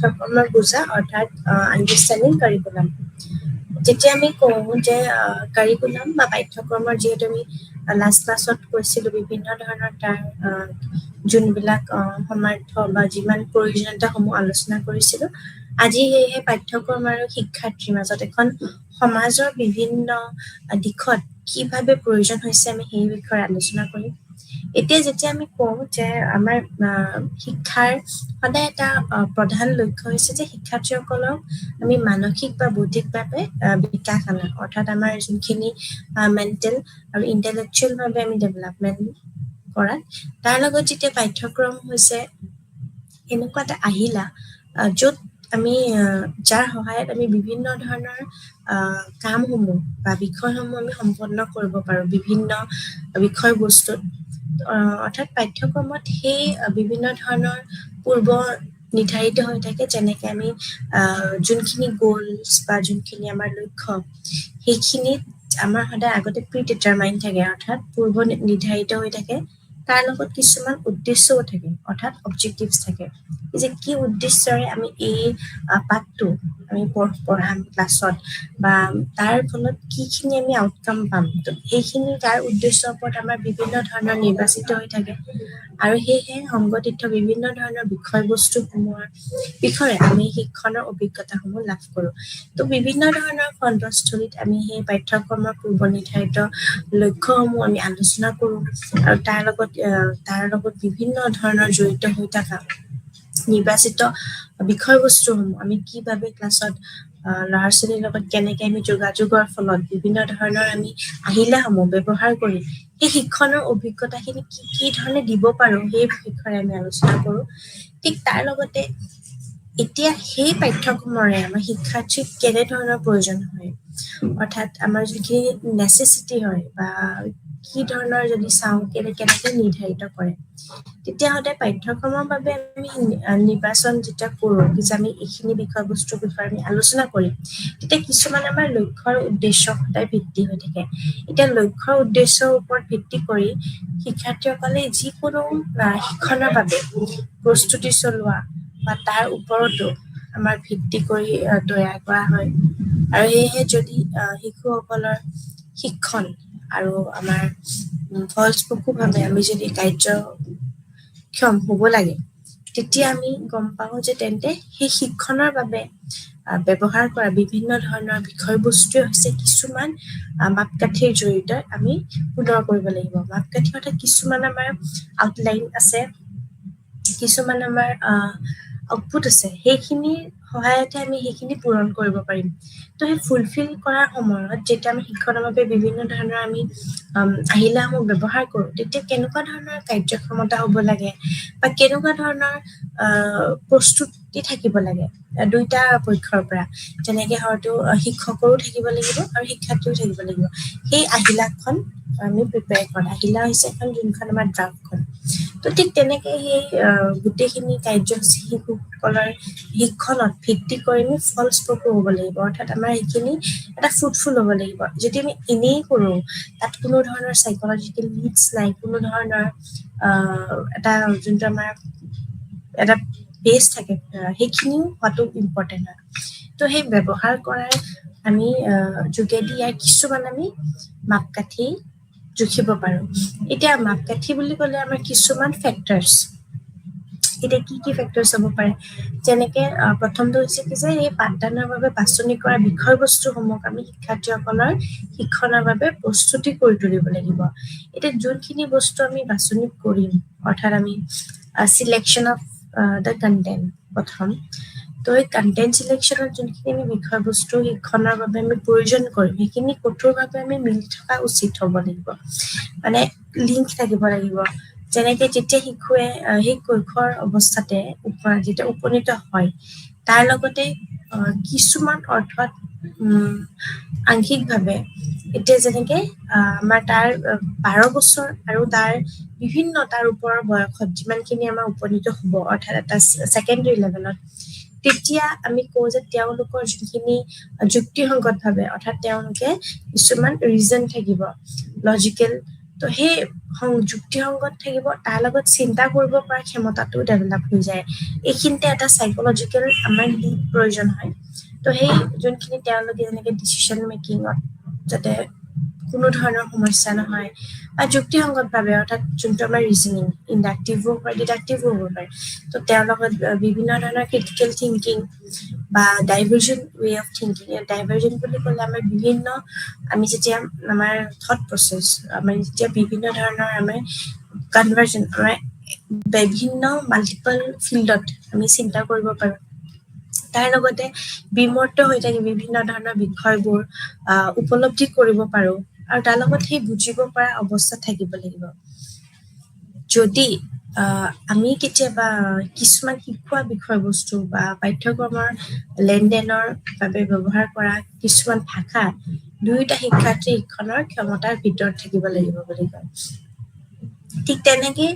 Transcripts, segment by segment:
পাঠ্যক্ৰমৰ বুজা অৰ্থাৎ আণ্ডাৰষ্টেণ্ডিং কাৰিকুলাম। যেতিয়া আমি কওঁ যে কাৰিকুলাম বা পাঠ্যক্ৰমৰ যিহেতু আমি লাষ্ট ক্লাছত কৈছিলোঁ বিভিন্ন ধৰণৰ তাৰ যোনবিলাক সমাৰ্থ বা যিমান প্ৰয়োজনীয়তাসমূহ আলোচনা কৰিছিলোঁ, আজি সেয়েহে পাঠ্যক্ৰম আৰু শিক্ষাৰ্থীৰ মাজত এখন সমাজৰ বিভিন্ন দিশত কিভাৱে প্ৰয়োজন হৈছে আমি সেই বিষয়ে আলোচনা কৰিম। এতিয়া যেতিয়া আমি কওঁ যে আমাৰ শিক্ষাৰ সদায় এটা প্ৰধান লক্ষ্য হৈছে যে শিক্ষাৰ্থীসকলক আমি মানসিক বা বৌদ্ধিকভাৱে বিকাশ আনা, অৰ্থাৎ আমাৰ যোনখিনি মেণ্টেল আৰু ইণ্টেলেকচুৱেল ভাৱে আমি ডেভেলপমেণ্ট কৰাত, তাৰ লগত যেতিয়া পাঠ্যক্ৰম হৈছে এনেকুৱা এটা আহিলা য'ত আমি যাৰ সহায়ত আমি বিভিন্ন ধৰণৰ কামসমূহ বা বিষয়সমূহ আমি সম্পন্ন কৰিব পাৰোঁ বিভিন্ন বিষয়বস্তুত, অৰ্থাৎ পাঠ্যক্ৰমত সেই বিভিন্ন ধৰণৰ পূৰ্ব নিৰ্ধাৰিত হৈ থাকে, যেনেকে আমি যোনখিনি গ'লছ বা যোনখিনি আমাৰ লক্ষ্য সেইখিনিত আমাৰ সদায় আগতে প্ৰি ডিটাৰমাইন থাকে, অৰ্থাৎ পূৰ্ব নিৰ্ধাৰিত হৈ থাকে। তাৰ লগত কিছুমান উদ্দেশ্যও থাকে, অৰ্থাৎ অবজেক্টিভছ থাকে, যে কি উদ্দেশ্যৰে আমি এই পাঠটো আমি পঢ়াম ক্লাছত বা তাৰ ফলত কিখিনি আমি আউটকাম পাম, তো সেইখিনি তাৰ উদ্দেশ্যৰ ওপৰত আমাৰ বিভিন্ন ধৰণৰ নিৰ্বাচিত হৈ থাকে। আৰু সেয়েহে সংগঠিত বিভিন্ন ধৰণৰ বিষয়বস্তুসমূহৰ বিষয়ে আমি শিক্ষণৰ অভিজ্ঞতাসমূহ লাভ কৰোঁ। তো বিভিন্ন ধৰণৰ খণ্ডস্থলীত আমি সেই পাঠ্যক্ৰমৰ পূৰ্ব নিৰ্ধাৰিত লক্ষ্যসমূহ আমি আলোচনা কৰোঁ আৰু তাৰ লগত বিভিন্ন ধৰণৰ জড়িত হৈ থকা নিৰ্বাচিত বিষয়বস্তুসমূহ আমি কিভাৱে ক্লাছত ল'ৰা-ছোৱালীৰ লগত কেনেকে আমি যোগাযোগৰ ফলত বিভিন্ন ধৰণৰ আমি আহিলাসমূহ ব্যৱহাৰ কৰি সেই শিক্ষণৰ অভিজ্ঞতাখিনি কি ধৰণে দিব পাৰোঁ সেই বিষয়ে আমি আলোচনা কৰোঁ। ঠিক তাৰ লগতে এতিয়া সেই পাঠ্যক্ৰমৰে আমাৰ শিক্ষাৰ্থীক কেনেধৰণৰ প্ৰয়োজন হয়, অৰ্থাৎ আমাৰ যিখিনি নেচেচিটি হয় বা কি ধৰণৰ যদি চাওঁ কেনেকে নিৰ্ধাৰিত কৰে, তেতিয়াহ'লে পাঠ্যক্ৰমৰ বাবে আমি নিৰ্বাচন যেতিয়া কৰোঁ যে আমি এইখিনি বিষয়বস্তুৰ বিষয়ে আমি আলোচনা কৰিম, তেতিয়া কিছুমান আমাৰ লক্ষ্যৰ উদ্দেশ্য সদায় ভিত্তি হৈ থাকে। এতিয়া লক্ষ্যৰ উদ্দেশ্যৰ ওপৰত ভিত্তি কৰি শিক্ষাৰ্থীসকলে যিকোনো শিক্ষণৰ বাবে প্ৰস্তুতি চলোৱা বা তাৰ ওপৰতো আমাৰ ভিত্তি কৰি তৈয়াৰ কৰা হয়। আৰু সেয়েহে যদি শিশুসকলৰ শিক্ষণ আৰু আমাৰ ফলপ্ৰসূভাৱে আমি যদি কাৰ্যক্ষম হ'ব লাগে, তেতিয়া আমি গম পাওঁ যে তেন্তে সেই শিক্ষণৰ বাবে ব্যৱহাৰ কৰা বিভিন্ন ধৰণৰ বিষয়বস্তুৱে হৈছে কিছুমান মাপকাঠিৰ জৰিয়তে আমি পুনৰ কৰিব লাগিব। মাপকাঠি অৰ্থাৎ কিছুমান আমাৰ আউটলাইন আছে, কিছুমান আমাৰ আউটপুট আছে, সেইখিনিৰ সহায়তে আমি সেইখিনি পূৰণ কৰিব পাৰিম। তো সেই ফুলফিল কৰাৰ সময়ত যেতিয়া আমি শিক্ষণৰ বাবে বিভিন্ন ধৰণৰ আমি আহিলাসমূহ ব্যৱহাৰ কৰোঁ, তেতিয়া কেনেকুৱা ধৰণৰ কাৰ্যক্ষমতা হ'ব লাগে বা কেনেকুৱা ধৰণৰ প্ৰস্তুতি থাকিব লাগে দুইটা পক্ষৰ পৰা, যেনেকে হয়তো শিক্ষকৰো থাকিব লাগিব আৰু শিক্ষাৰ্থীও থাকিব লাগিব। সেই আহিলাখন আমি প্ৰিপেয়াৰ কৰা, আহিলা হৈছে এখন যোনখন আমাৰ ড্ৰাফ্টখন। তো ঠিক তেনেকে সেই গোটেইখিনি কাৰ্যসূচী শিশুসকলৰ শিক্ষণত ভিত্তি কৰি আমি ফলপ্ৰসূ হ'ব লাগিব, অৰ্থাৎ আমাৰ সেইখিনি এটা ফ্ৰুটফুল হ'ব লাগিব। যদি আমি এনেই কৰোঁ, তাত কোনো ধৰণৰ চাইকলজিকেল নিডছ নাই, কোনো ধৰণৰ এটা যোনটো আমাৰ এটা বেছ থাকে, সেইখিনিও হোৱাটো ইম্পৰ্টেণ্ট হয়। তো সেই ব্যৱহাৰ কৰাৰ আমি যোগেদি ইয়াৰ কিছুমান আমি মাপকাঠি জুখিব পাৰোঁ। এতিয়া মাপকাঠি বুলি ক'লে আমাৰ কিছুমান ফেক্টৰছ, এতিয়া কি ফেক্টৰছ হ'ব পাৰে, যেনেকে প্ৰথমটো হৈছে কি যে এই পাঠদানৰ বাবে বাছনি কৰা বিষয়বস্তুসমূহক আমি শিক্ষাৰ্থীসকলৰ শিক্ষণৰ বাবে প্ৰস্তুতি কৰি তুলিব লাগিব। এতিয়া যোনখিনি বস্তু আমি বাছনি কৰিম, অৰ্থাৎ আমি চিলেকশ্যন অফ দ্য কণ্টেণ্ট প্ৰথম, তো এই কণ্টেণ্ট চিলেকশ্যনত যোনখিনি আমি বিষয়বস্তু শিক্ষণৰ বাবে আমি প্ৰয়োজন কৰিম, সেইখিনি কঠোৰভাৱে আমি মিলি থকা উচিত হ'ব লাগিব, মানে লিংক থাকিব লাগিব। যেনেকে যেতিয়া শিশুৱে সেই কৈশোৰ অৱস্থাতে যেতিয়া উপনীত হয়, তাৰ লগতে কিছুমান অৰ্থত আংশিকভাৱে এতিয়া যেনেকে আমাৰ তাৰ 12 বছৰ আৰু তাৰ বিভিন্ন তাৰ ওপৰৰ বয়সত যিমানখিনি আমাৰ উপনীত হ'ব, অৰ্থাৎ এটা ছেকেণ্ডাৰী লেভেলত, তেতিয়া আমি কওঁ যে তেওঁলোকৰ যোনখিনি যুক্তিসংগতভাৱে, অৰ্থাৎ তেওঁলোকে কিছুমান ৰিজন থাকিব, লজিকেল তো সেই যুক্তিসংগত থাকিব, তাৰ লগত চিন্তা কৰিব পৰা ক্ষমতাটো ডেভেলপ হৈ যায়। এইখিনিতে এটা সাইকোলজিকেল আমাৰ নিড প্ৰয়োজন হয়। তো সেই যোনখিনি তেওঁলোকে যেনেকে ডিচিশ্যন মেকিঙত যাতে কোনো ধৰণৰ সমস্যা নহয় বা যুক্তিসংগতভাৱে, অৰ্থাৎ যোনটো আমাৰ ৰিজনিং ইণ্ডাক্টিভো হ'ব পাৰে ডিডাক্টিভো হ'ব পাৰে, তো তেওঁৰ লগত বিভিন্ন ধৰণৰ ক্ৰিটিকেল থিংকিং বা divergent way of thinking. Divergent বুলি ক'লে আমাৰ বিভিন্ন, আমি যেতিয়া আমাৰ থট প্ৰচেছ, আমাৰ যেতিয়া বিভিন্ন ধৰণৰ আমাৰ কনভাৰ্জন, আমাৰ বিভিন্ন মাল্টিপল ফিল্ডত আমি চিন্তা কৰিব পাৰোঁ। তাৰ লগতে বিমূৰ্ত হৈ থাকে বিভিন্ন ধৰণৰ বিষয়বোৰ উপলব্ধি কৰিব পাৰোঁ, আৰু তাৰ লগত সেই বুজিব পৰা অৱস্থাত থাকিব লাগিব। যদি আমি কেতিয়াবা কিছুমান শিকোৱা বিষয়বস্তু বা পাঠ্যক্ৰমৰ লেনদেনৰ বাবে ব্যৱহাৰ কৰা কিছুমান ভাষা দুয়োটা শিক্ষাৰ্থী শিক্ষণৰ ক্ষমতাৰ ভিতৰত থাকিব লাগিব বুলি কয়। ঠিক তেনেকে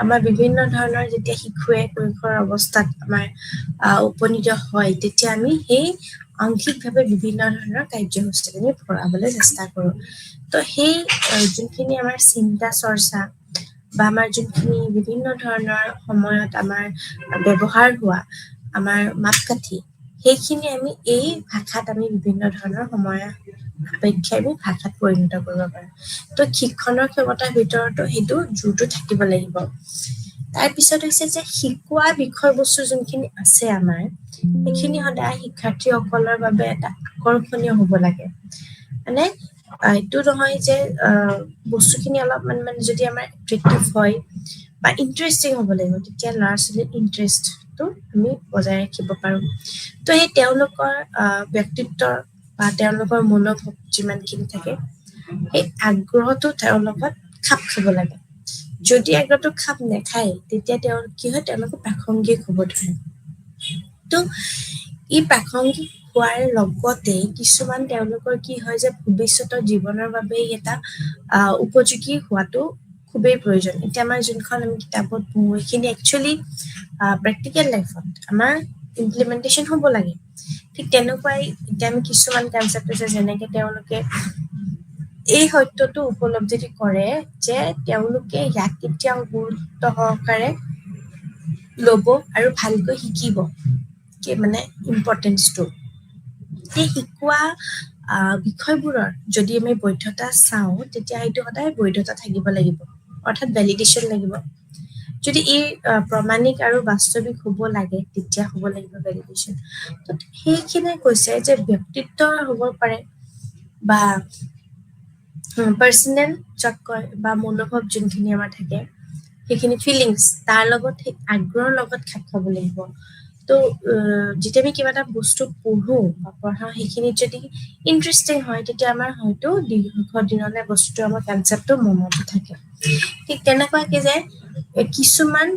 আমাৰ বিভিন্ন ধৰণৰ যেতিয়া শিশুৱে কৈশোৰ অৱস্থাত আমাৰ উপনীত হয়, তেতিয়া আমি সেই আংশিকভাৱে বিভিন্ন ধৰণৰ কাৰ্যসূচী আমি ভৰাবলৈ চেষ্টা কৰোঁ। তো সেই যোনখিনি আমাৰ চিন্তা চৰ্চা বা আমাৰ যোনখিনি বিভিন্ন ধৰণৰ সময়ত আমাৰ ব্যৱহাৰ হোৱা আমাৰ মাপকাঠি, সেইখিনি আমি এই ভাষাত আমি বিভিন্ন ধৰণৰ সময় সাপেক্ষে আমি ভাষাত পৰিণত কৰিব পাৰোঁ। তো শিক্ষণৰ ক্ষমতাৰ ভিতৰতো সেইটো জোৰটো থাকিব লাগিব। তাৰপিছত হৈছে যে শিকোৱা বিষয়বস্তু যোনখিনি আছে আমাৰ, সেইখিনি সদায় শিক্ষাৰ্থীসকলৰ বাবে এটা আকৰ্ষণীয় হ'ব লাগে। মানে এইটো নহয় যে বস্তুখিনি অলপমান মানে যদি আমাৰ এট্ৰেক্টিভ হয় বা ইণ্টাৰেষ্টিং হ'ব লাগিব, তেতিয়া ল'ৰা ছোৱালীৰ ইণ্টাৰেষ্টটো আমি বজাই ৰাখিব পাৰোঁ। তো সেই তেওঁলোকৰ ব্যক্তিত্বৰ বা তেওঁলোকৰ মনোভাৱ যিমানখিনি থাকে, সেই আগ্ৰহটো তেওঁৰ লগত খাপ খাব লাগে। যদি আগ্ৰহটো খাপ নাখায়, তেতিয়া তেওঁ কি হয়, তেওঁলোকে প্ৰাসংগিক হ'ব ধৰে। তো এই প্ৰাসংগিক হোৱাৰ লগতে কিছুমান তেওঁলোকৰ কি হয় যে ভৱিষ্যতৰ জীৱনৰ বাবে এটা উপযোগী হোৱাটো খুবেই প্ৰয়োজন। এতিয়া আমাৰ যোনখন আমি কিতাপত পঢ়োঁ, সেইখিনি একচুৱেলি প্ৰেক্টিকেল লাইফত আমাৰ ইমপ্লিমেণ্টেশ্যন হ'ব লাগে। ঠিক তেনেকুৱাই এতিয়া আমি কিছুমান কনচেপ্ট আছে, যেনেকে তেওঁলোকে এই সত্যটো উপলব্ধি কৰে যে তেওঁলোকে ইয়াক কেতিয়াও গুৰুত্ব সহকাৰে ল'ব আৰু ভালকৈ শিকিব, মানে ইম্পৰ্টেঞ্চটো। সেই শিকোৱা বিষয়বোৰৰ যদি আমি বৈধতা চাওঁ, তেতিয়া সেইটো সদায় বৈধতা থাকিব লাগিব, অৰ্থাৎ ভেলিডেশ্যন লাগিব। যদি ই প্ৰমাণিক আৰু বাস্তৱিক হ'ব লাগে, তেতিয়া হ'ব লাগিব ভেলিডেশ্যন। তো সেইখিনিয়ে কৈছে যে ব্যক্তিত্ব হ'ব পাৰে বা পাৰ্চনেল যাক কয় বা মনোভাৱ যোনখিনি আমাৰ থাকে, সেইখিনি ফিলিংছ, তাৰ লগত সেই আগ্ৰহৰ লগত খাপ খাব লাগিব। তো যেতিয়া আমি কিবা এটা বস্তু পঢ়োঁ বা পঢ়াওঁ, সেইখিনিত যদি ইণ্টাৰেষ্টিং হয়, তেতিয়া আমাৰ হয়তো দীৰ্ঘদিনলৈ বস্তুটো আমাৰ কনচেপ্টটো মনতো থাকে। ঠিক তেনেকুৱাকে যে কিছুমান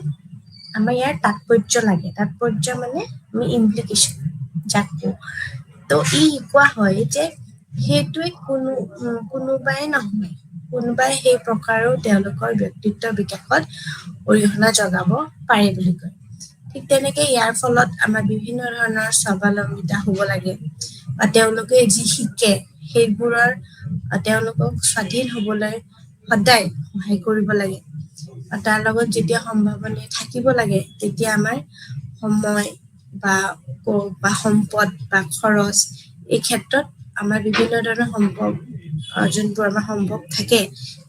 আমাৰ ইয়াৰ তাৎপৰ্য লাগে, তাৎপৰ্য মানে আমি ইমপ্লিকেশ্যন যাক কওঁ। তো ই শিকোৱা হয় যে সেইটোৱে কোনোবাই নহয়, কোনোবাই সেই প্ৰকাৰেও তেওঁলোকৰ ব্যক্তিত্ব বিকাশত অৰিহণা যোগাব পাৰে বুলি কয়। ঠিক তেনেকে ইয়াৰ ফলত আমাৰ বিভিন্ন ধৰণৰ স্বাৱলম্বিতা হ'ব লাগে, বা তেওঁলোকে যি শিকে সেইবোৰৰ তেওঁলোকক স্বাধীন হ'বলৈ সদায় সহায় কৰিব লাগে। তাৰ লগত যেতিয়া সম্ভাৱনা থাকিব লাগে, তেতিয়া আমাৰ সময় বা সম্পদ বা খৰচ, এই ক্ষেত্ৰত আমাৰ বিভিন্ন ধৰণৰ সম্ভৱ যোনবোৰ আমাৰ সম্ভৱ থাকে,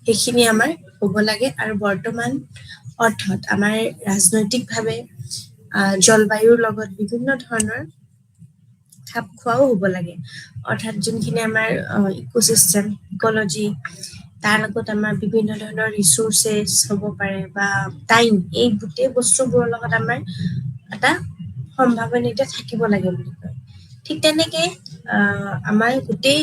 সেইখিনি আমাৰ হ'ব লাগে। আৰু বৰ্তমান অৰ্থত আমাৰ ৰাজনৈতিকভাৱে জলবায়ুৰ লগত বিভিন্ন ধৰণৰ খাপ খোৱাও হ'ব লাগে, অৰ্থাৎ যোনখিনি আমাৰ ইক'চিষ্টেম, ইক'লজি, তাৰ লগত আমাৰ বিভিন্ন ধৰণৰ ৰিচোৰ্চেছ হ'ব পাৰে বা টাইম, এই গোটেই বস্তুবোৰৰ লগত আমাৰ এটা সম্ভাৱনীয়তা থাকিব লাগে বুলি কয়। ঠিক তেনেকে আমাৰ গোটেই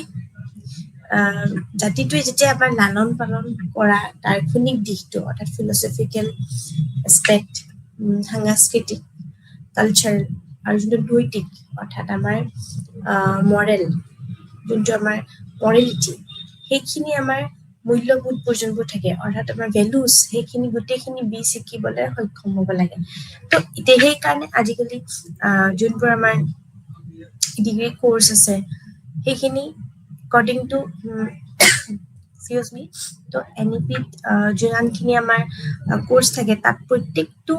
জাতিটোৱে যেতিয়া আমাৰ লালন পালন কৰা দাৰ্শনিক দিশটো, অৰ্থাৎ ফিলচফিকেল এছপেক্ট, সাংস্কৃতিক কালচাৰ, আৰু যোনটো নৈতিক, অৰ্থাৎ আমাৰ মৰেল, যোনটো আমাৰ মৰেলিটি, সেইখিনি আমাৰ মূল্যবোধবোৰ যোনবোৰ থাকে, অৰ্থাৎ আমাৰ ভেলুজ, সেইখিনি গোটেইখিনি শিকিবলৈ সক্ষম হ'ব লাগে। তো এতিয়া সেইকাৰণে আজিকালি যোনবোৰ আমাৰ ডিগ্ৰী কোৰ্চ আছে, সেইখিনি একৰ্ডিং টু তো NEP-ত যিমানখিনি আমাৰ কোৰ্চ থাকে তাত প্ৰত্যেকটো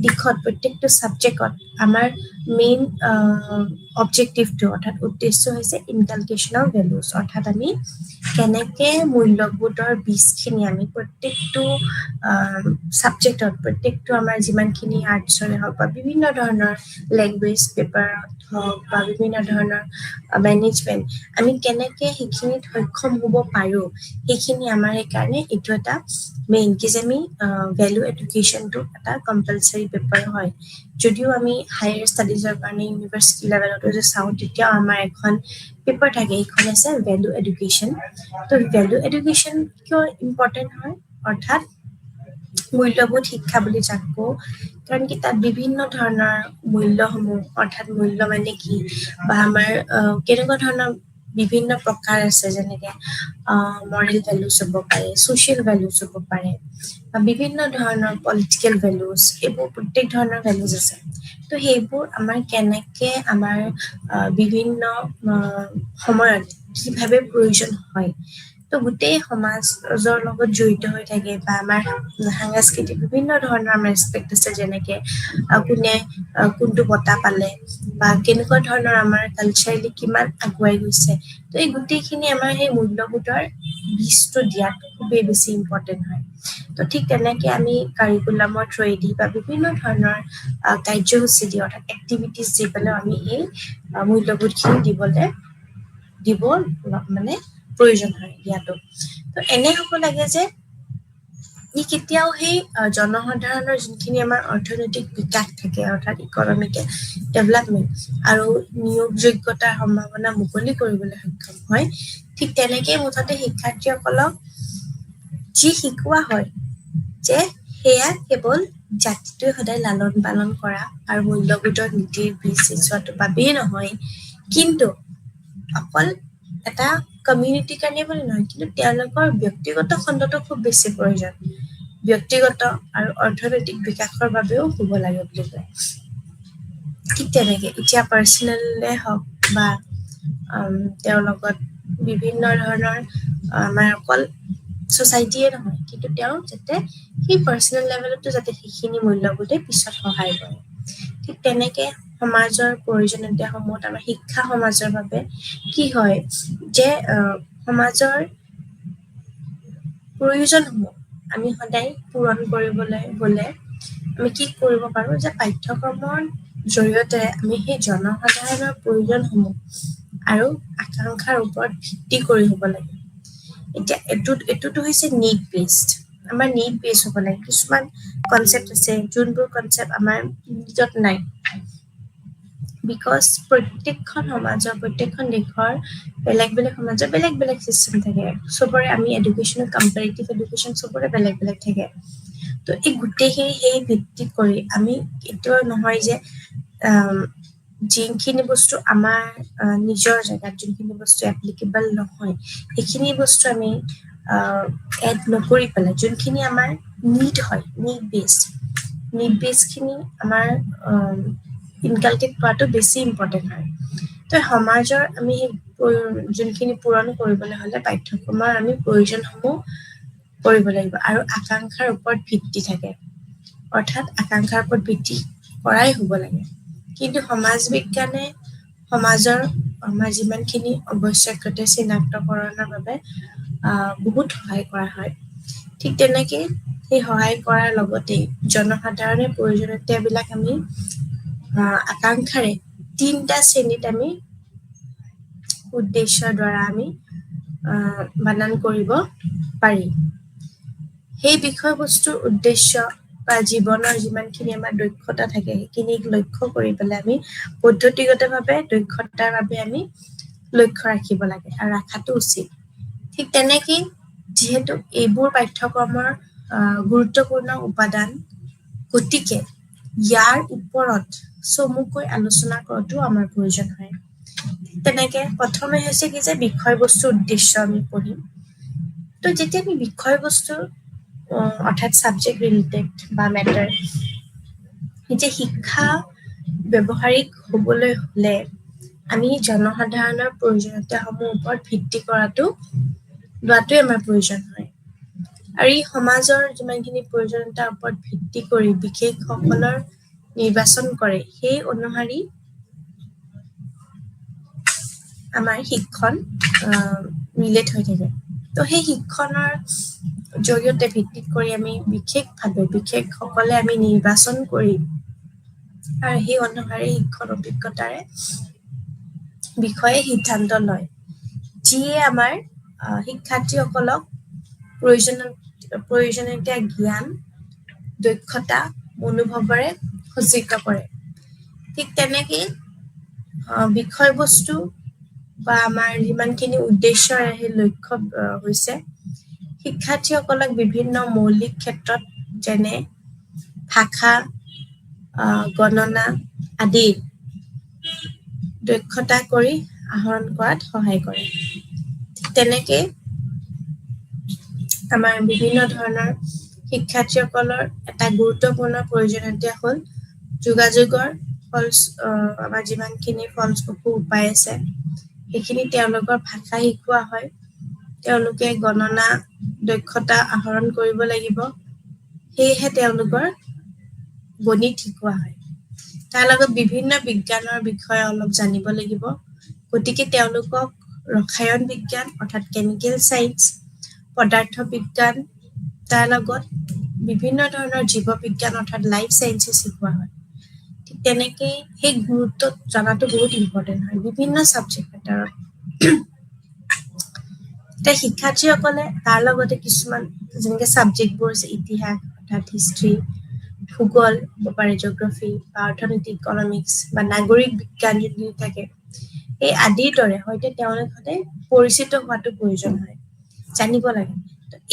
দিশত প্ৰত্যেকটো ছাবজেক্টত আমাৰ মেইন অবজেক্টিভটো অৰ্থাৎ উদ্দেশ্য হৈছে ইনকালকেশ্যন অফ ভেলুজ, অৰ্থাৎ আমি কেনেকে মূল্যবোধৰ বীজখিনি আমি প্ৰত্যেকটো ছাবজেক্টত প্ৰত্যেকটো আমাৰ যিমানখিনি আৰ্টছৰে হওক বা বিভিন্ন ধৰণৰ লেংগুৱেজ পেপাৰত হওক বা বিভিন্ন ধৰণৰ মেনেজমেণ্ট আমি কেনেকে সেইখিনিত সক্ষম হ'ব পাৰোঁ, সেইখিনি আমাৰ সেইকাৰণে এইটো এটা মেইন কি যে আমি ভেলু এডুকেশ্যনটো এটা কম্পালচাৰী পেপাৰ হয়। যদিও আমি হায়াৰ ষ্টাডিজৰ কাৰণে ইউনিভাৰ্চিটি লেভেলতো যদি চাওঁ তেতিয়াও আমাৰ এখন পেপাৰ থাকে, এইখন আছে ভেলু এডুকেশ্যন। তো ভেলু এডুকেশ্যন কিয় ইম্পৰ্টেণ্ট হয়, অৰ্থাৎ মূল্যবোধ শিক্ষা বুলি যাক কওঁ, কাৰণ কি তাত বিভিন্ন ধৰণৰ মূল্যসমূহ, অৰ্থাৎ মূল্য মানে কি বা আমাৰ কেনেকুৱা ধৰণৰ বিভিন্ন প্ৰকাৰ আছে, যেনেকে মৰেল ভেলুজ হ'ব পাৰে, ছ'চিয়েল ভেলুজ হ'ব পাৰে বা বিভিন্ন ধৰণৰ পলিটিকেল ভেলুজ, এইবোৰ প্ৰত্যেক ধৰণৰ ভেলুজ আছে। তো সেইবোৰ আমাৰ কেনেকে আমাৰ বিভিন্ন সময়ত কিভাৱে প্ৰয়োজন হয়, তো গোটেই সমাজৰ লগত জড়িত হৈ থাকে বা আমাৰ সাংস্কৃতিক বিভিন্ন ধৰণৰ আমাৰ এছপেক্ট আছে, যেনেকে কোনে কোনটো বঁটা পালে বা কেনেকুৱা ধৰণৰ আমাৰ কালচাৰেলি কিমান আগুৱাই গৈছে। তো এই গোটেইখিনি আমাৰ সেই মূল্যবোধৰ বীজটো দিয়াত খুবেই বেছি ইম্পৰ্টেণ্ট হয়। তো ঠিক তেনেকে আমি কাৰিকুলামৰ থ্ৰুৱেদি বা বিভিন্ন ধৰণৰ কাৰ্যসূচী দি অৰ্থাৎ এক্টিভিটিজ দি পেলাই আমি এই মূল্যবোধখিনি দিব মানে প্ৰয়োজন হয় দিয়াটো। তো এনে হ'ব লাগে যে ই কেতিয়াও সেই জনসাধাৰণৰ যোনখিনি আমাৰ অৰ্থনৈতিক বিকাশ থাকে, অৰ্থাৎ ইকনমিকেল ডেভেলপমেণ্ট আৰু নিয়োগযোগ্যতাৰ সম্ভাৱনা মুকলি কৰিবলৈ সক্ষম হয়, ঠিক তেনেকেই মুঠতে শিক্ষাৰ্থীসকলক যি শিকোৱা হয় যে সেয়া কেৱল জাতিটোৱে সদায় লালন পালন কৰা আৰু মূল্যবোধৰ নীতিৰ বীজ সিঁচোৱাটো বাবেই নহয়, কিন্তু অকল এটা কমিউনিটিৰ কাৰণে বুলি নহয়, কিন্তু তেওঁলোকৰ ব্যক্তিগত খণ্ডটো খুব বেছি প্ৰয়োজন, ব্যক্তিগত আৰু অৰ্থনৈতিক বিকাশৰ বাবেও হ'ব লাগে বুলি কয়। ঠিক তেনেকে এতিয়া পাৰ্চনেলে হওক বা তেওঁৰ লগত বিভিন্ন ধৰণৰ আমাৰ অকল ছ'চাইটিয়ে নহয়, কিন্তু তেওঁ যাতে সেই পাৰ্চনেল লেভেলতো যাতে সেইখিনি মূল্যবোধে পিছত সহায় কৰে। ঠিক তেনেকে সমাজৰ প্ৰয়োজনীয়তাসমূহত আমাৰ শিক্ষা সমাজৰ বাবে কি হয় যে সমাজৰ প্ৰয়োজনসমূহ আমি সদায় পূৰণ কৰিবলৈ হ'লে আমি কি কৰিব পাৰোঁ যে পাঠ্যক্ৰমৰ জৰিয়তে আমি সেই জনসাধাৰণৰ প্ৰয়োজনসমূহ আৰু আকাংক্ষাৰ ওপৰত ভিত্তি কৰি হ'ব লাগে। এতিয়া এইটোতো হৈছে নীড বেছড, আমাৰ নীড বেছ হ'ব লাগে। কিছুমান কনচেপ্ট আছে যোনবোৰ কনচেপ্ট আমাৰ নীডত নাই, বিকজ প্ৰত্যেকখন সমাজৰ প্ৰত্যেকখন দেশৰ বেলেগ বেলেগ সমাজৰ বেলেগ বেলেগ চিষ্টেম থাকে, চবৰে আমি এডুকেশ্যন কম্পেৰেটিভ এডুকেশ্যন চবৰে বেলেগ বেলেগ থাকে। তো এই গোটেইখিনি সেই ভিত্তি কৰি আমি কেতিয়াও নহয় যে যিখিনি বস্তু আমাৰ নিজৰ জেগাত যোনখিনি বস্তু এপ্লিকেবল নহয় সেইখিনি বস্তু আমি এড নকৰি পেলাই যোনখিনি আমাৰ নীড হয়, নীড বেছখিনি আমাৰ ইনকালকেট কৰাটো বেছি ইম্পৰ্টেণ্ট হয়। তো সমাজৰ আমি সেই যোনখিনি পূৰণ কৰিবলৈ হ'লে পাঠ্যক্ৰমৰ আমি প্ৰয়োজনসমূহ কৰিব লাগিব আৰু আকাংক্ষাৰ ওপৰত ভিত্তি থাকে, অৰ্থাৎ আকাংক্ষাৰ ওপৰত ভিত্তি কৰাই হ'ব লাগে। কিন্তু সমাজ বিজ্ঞানে সমাজৰ আমাৰ যিমানখিনি আৱশ্যকতা চিনাক্তকৰণৰ বাবে বহুত সহায় কৰা হয়। ঠিক তেনেকে সেই সহায় কৰাৰ লগতে জনসাধাৰণে প্ৰয়োজনীয়তাবিলাক আমি আকাংক্ষাৰে 3টা শ্ৰেণীত আমি উদ্দেশ্যৰ দ্বাৰা আমি বানান কৰিব পাৰি। সেই বিষয়বস্তুৰ উদ্দেশ্য বা জীৱনৰ যিমানখিনি আমাৰ দক্ষতা থাকে সেইখিনিক লক্ষ্য কৰি পেলাই আমি পদ্ধতিগতভাৱে দক্ষতাৰ বাবে আমি লক্ষ্য ৰাখিব লাগে আৰু ৰাখাটো উচিত। ঠিক তেনেকেই যিহেতু এইবোৰ পাঠ্যক্ৰমৰ গুৰুত্বপূৰ্ণ উপাদান, গতিকে ইয়াৰ ওপৰত চমুকৈ আলোচনা কৰাটো আমাৰ প্ৰয়োজন হয়। তেনেকে প্ৰথমে হৈছে কি যে বিষয়বস্তুৰ উদ্দেশ্য আমি পঢ়িম। তো যেতিয়া আমি বিষয়বস্তু অৰ্থাৎ ছাবজেক্ট ৰিলেটেড বা মেটাৰ, যে শিক্ষা ব্যৱহাৰিক হ'বলৈ হ'লে আমি জনসাধাৰণৰ প্ৰয়োজনীয়তাসমূহৰ ওপৰত ভিত্তি লোৱাটোৱে আমাৰ প্ৰয়োজন হয়। আৰু ই সমাজৰ যিমানখিনি প্ৰয়োজনীয়তাৰ ওপৰত ভিত্তি কৰি বিশেষসকলৰ নিৰ্বাচন কৰে সেই অনুসৰি আমাৰ শিক্ষণ ৰিলেট হৈ থাকে। তো সেই শিক্ষণৰ জৰিয়তে ভিত্তিত কৰি আমি বিশেষসকলে আমি নিৰ্বাচন কৰি আৰু সেই অনুসৰি শিক্ষণ অভিজ্ঞতাৰে বিষয়ে সিদ্ধান্ত লয়, যিয়ে আমাৰ শিক্ষাৰ্থীসকলক প্ৰয়োজনীয়তা জ্ঞান, দক্ষতা, মনোভাৱেৰে সজ্জিত কৰে। ঠিক তেনেকেই বিষয়বস্তু বা আমাৰ যিমানখিনি উদ্দেশ্যৰে সেই লক্ষ্য হৈছে শিক্ষাৰ্থীসকলক বিভিন্ন মৌলিক ক্ষেত্ৰত যেনে ভাষা, গণনা আদি দক্ষতা কৰি আহৰণ কৰাত সহায় কৰে। তেনেকে আমাৰ বিভিন্ন ধৰণৰ শিক্ষাৰ্থীসকলৰ এটা গুৰুত্বপূৰ্ণ প্ৰয়োজনীয়তা হ'ল যোগাযোগৰ আমাৰ যিমানখিনি ফলস্বৰূপ উপায় আছে সেইখিনি তেওঁলোকৰ ভাষা শিকোৱা হয়। তেওঁলোকে গণনা দক্ষতা আহৰণ কৰিব লাগিব, সেয়েহে তেওঁলোকৰ গণিত শিকোৱা হয়। তাৰ লগত বিভিন্ন বিজ্ঞানৰ বিষয়ে অলপ জানিব লাগিব, গতিকে তেওঁলোকক ৰসায়ন বিজ্ঞান অৰ্থাৎ কেমিকেল চায়েন্স, পদাৰ্থ বিজ্ঞান, তাৰ লগত বিভিন্ন ধৰণৰ জীৱ বিজ্ঞান অৰ্থাৎ লাইফ চায়েন্সেছ শিকোৱা হয়। ঠিক তেনেকেই সেই গুৰুত্ব জনাটো বহুত ইম্পৰ্টেণ্ট হয় বিভিন্ন ছাবজেক্ট মেটাৰত। এতিয়া শিক্ষাৰ্থীসকলে তাৰ লগতে কিছুমান যেনেকে ছাবজেক্টবোৰ আছে ইতিহাস অৰ্থাৎ হিষ্ট্ৰী, ভূগোল হ'ব পাৰে, জিঅ'গ্ৰাফী বা অৰ্থনীতি ইকনমিক্স বা নাগৰিক বিজ্ঞান যদি থাকে, এই আদিৰ দৰে সৈতে তেওঁলোক সদায় পৰিচিত হোৱাটো প্ৰয়োজন হয়, জানিব লাগে।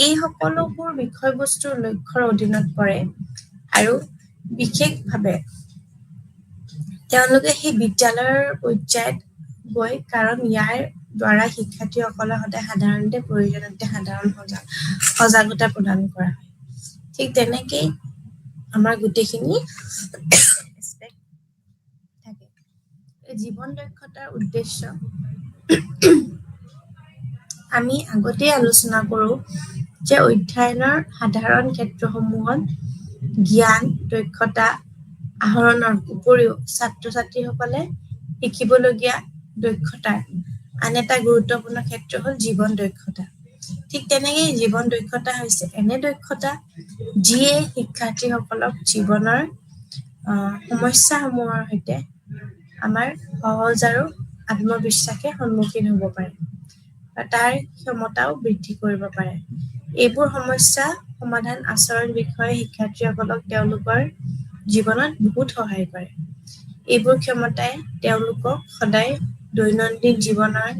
এই সকলোবোৰ বিষয়বস্তুৰ লক্ষ্যৰ অধীনত পৰে আৰু বিশেষভাৱে তেওঁলোকে সেই বিদ্যালয়ৰ পৰ্যায়ত গৈ, কাৰণ ইয়াৰ দ্বাৰা শিক্ষাৰ্থীসকলৰ সদায় সাধাৰণতে সজাগতা প্ৰদান কৰা হয়। ঠিক তেনেকেই আমাৰ গোটেইখিনি থাকে। জীৱন দক্ষতাৰ উদ্দেশ্য আমি আগতেই আলোচনা কৰোঁ যে অধ্যয়নৰ সাধাৰণ ক্ষেত্ৰসমূহত জ্ঞান, দক্ষতা আহৰণৰ উপৰিও ছাত্ৰ-ছাত্ৰীসকলে শিকিবলগীয়া দক্ষতাৰ আন এটা গুৰুত্বপূৰ্ণ ক্ষেত্ৰ হ'ল জীৱন দক্ষতা। ঠিক তেনেকেই জীৱন দক্ষতা হৈছে এনে দক্ষতা যিয়ে শিক্ষাৰ্থীসকলক জীৱনৰ সমস্যাসমূহৰ সৈতে আমাৰ সহজ আৰু আত্মবিশ্বাসে সন্মুখীন হ'ব পাৰে বা তাৰ ক্ষমতাও বৃদ্ধি কৰিব পাৰে। এইবোৰ সমস্যা সমাধান আচৰণ বিষয়ে শিক্ষাৰ্থীসকলক তেওঁলোকৰ জীৱনত বহুত সহায় কৰে। এইবোৰ ক্ষমতাই তেওঁলোকক সদায় দৈনন্দিন জীৱনৰ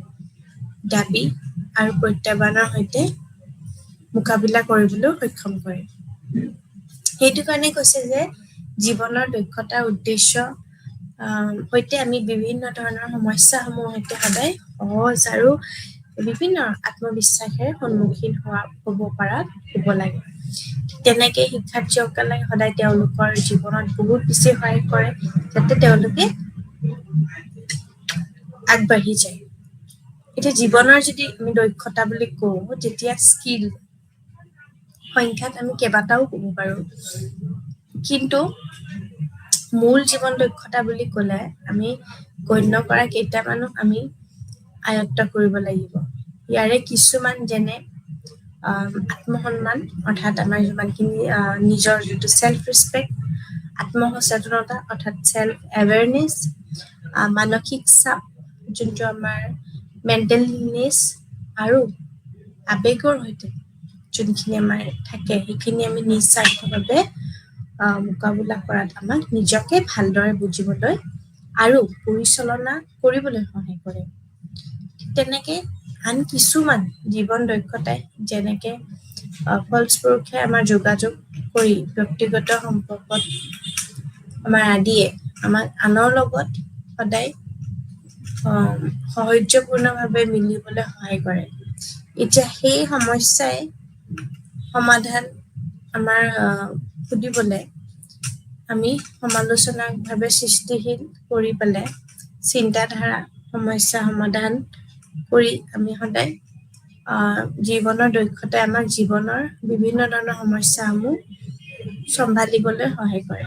দাবী আৰু প্ৰত্যাহ্বানৰ সৈতে মোকাবিলা কৰিবলৈ সক্ষম কৰে। সেইটো কাৰণে কৈছে যে জীৱনৰ দক্ষতাৰ উদ্দেশ্য সৈতে আমি বিভিন্ন ধৰণৰ সমস্যাসমূহৰ সৈতে সদায় সহজ আৰু বিভিন্ন আত্মবিশ্বাসেৰে সন্মুখীন হ'ব লাগে। তেনেকে শিক্ষাৰ্থীসকলে সদায় তেওঁলোকৰ জীৱনত বহুত বেছি সহায় কৰে, যাতে তেওঁলোকে আগবাঢ়ি যায়। এতিয়া জীৱনৰ যদি আমি দক্ষতা বুলি কওঁ, তেতিয়া স্কিল সংখ্যাত আমি কেইবাটাও ক'ব পাৰোঁ, কিন্তু মূল জীৱন দক্ষতা বুলি ক'লে আমি গণ্য কৰা কেইটামানো আমি আয়ত্ত কৰিব লাগিব। ইয়াৰে কিছুমান যেনে আত্মসন্মান অৰ্থাৎ আমাৰ যিমানখিনি নিজৰ যিটো চেল্ফ ৰেচপেক্ট, আত্মসচেতনতা অৰ্থাৎ চেল্ফ এৱেৰনেছ, মানসিক চাপ যোনটো আমাৰ মেণ্টেল ইলনেছ আৰু আৱেগৰ সৈতে যোনখিনি আমাৰ থাকে সেইখিনি আমি নিস্বাৰ্থভাৱে মোকাবিলা কৰাত আমাক নিজকে ভালদৰে বুজিবলৈ আৰু পৰিচালনা কৰিবলৈ সহায় কৰে। তেনেকে আন কিছুমান জীৱন দক্ষতাই যেনেকে ফলস্বৰূপে আমাৰ যোগাযোগ কৰি ব্যক্তিগত সম্পৰ্কত আমাৰ আদিয়ে আমাক আনৰ লগত সদায় সহযোগপূৰ্ণভাৱে মিলিবলৈ সহায় কৰে। এতিয়া সেই সমস্যাই সমাধান আমাৰ সুধিবলৈ আমি সমালোচনাভাৱে সৃষ্টিশীল কৰি পেলাই চিন্তাধাৰা সমস্যা সমাধান কৰি আমি সদায় জীৱনৰ দক্ষতাই আমাক জীৱনৰ বিভিন্ন ধৰণৰ সমস্যাসমূহ চম্ভালিবলৈ সহায় কৰে।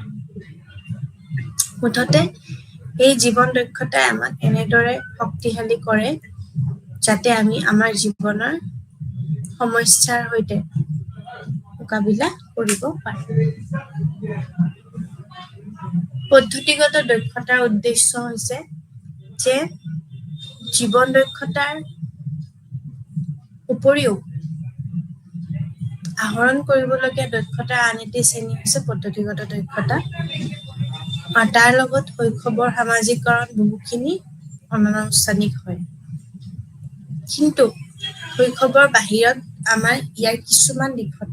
মুঠতে এই জীৱন দক্ষতাই আমাক এনেদৰে শক্তিশালী কৰে যাতে আমি আমাৰ জীৱনৰ সমস্যাৰ সৈতে মোকাবিলা কৰিব পাৰোঁ। পদ্ধতিগত দক্ষতাৰ উদ্দেশ্য হৈছে যে জীৱন দক্ষতাৰ উপৰিও আহৰণ কৰিবলগীয়া দক্ষতাৰ আন এটি শ্ৰেণী হৈছে পদ্ধতিগত দক্ষতা। আৰু তাৰ লগত শৈশৱৰ সামাজিকৰণ বহুখিনি অনানুষ্ঠানিক হয়। কিন্তু শৈশৱৰ বাহিৰত আমাৰ ইয়াৰ কিছুমান দিশত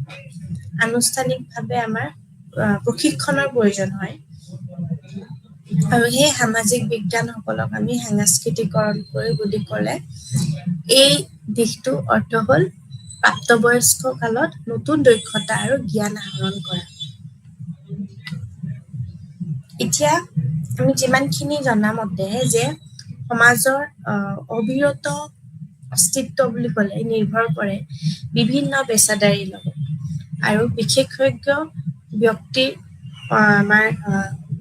আনুষ্ঠানিকভাৱে আমাৰ প্ৰশিক্ষণৰ প্ৰয়োজন হয়। আৰু সেই সামাজিক বিজ্ঞানসকলক আমি সাংস্কৃতিকৰণ কৰি বুলি ক'লে এই দিশটো অৰ্থ হ'ল প্ৰাপ্তবয়স্ক কালত নতুন দক্ষতা আৰু জ্ঞান আহৰণ কৰা। এতিয়া আমি যিমানখিনি জনামতে যে সমাজৰ অবিৰত অস্তিত্ব বুলি ক'লে নিৰ্ভৰ কৰে বিভিন্ন পেছাদাৰীৰ লগত আৰু বিশেষজ্ঞ ব্যক্তিৰ আমাৰ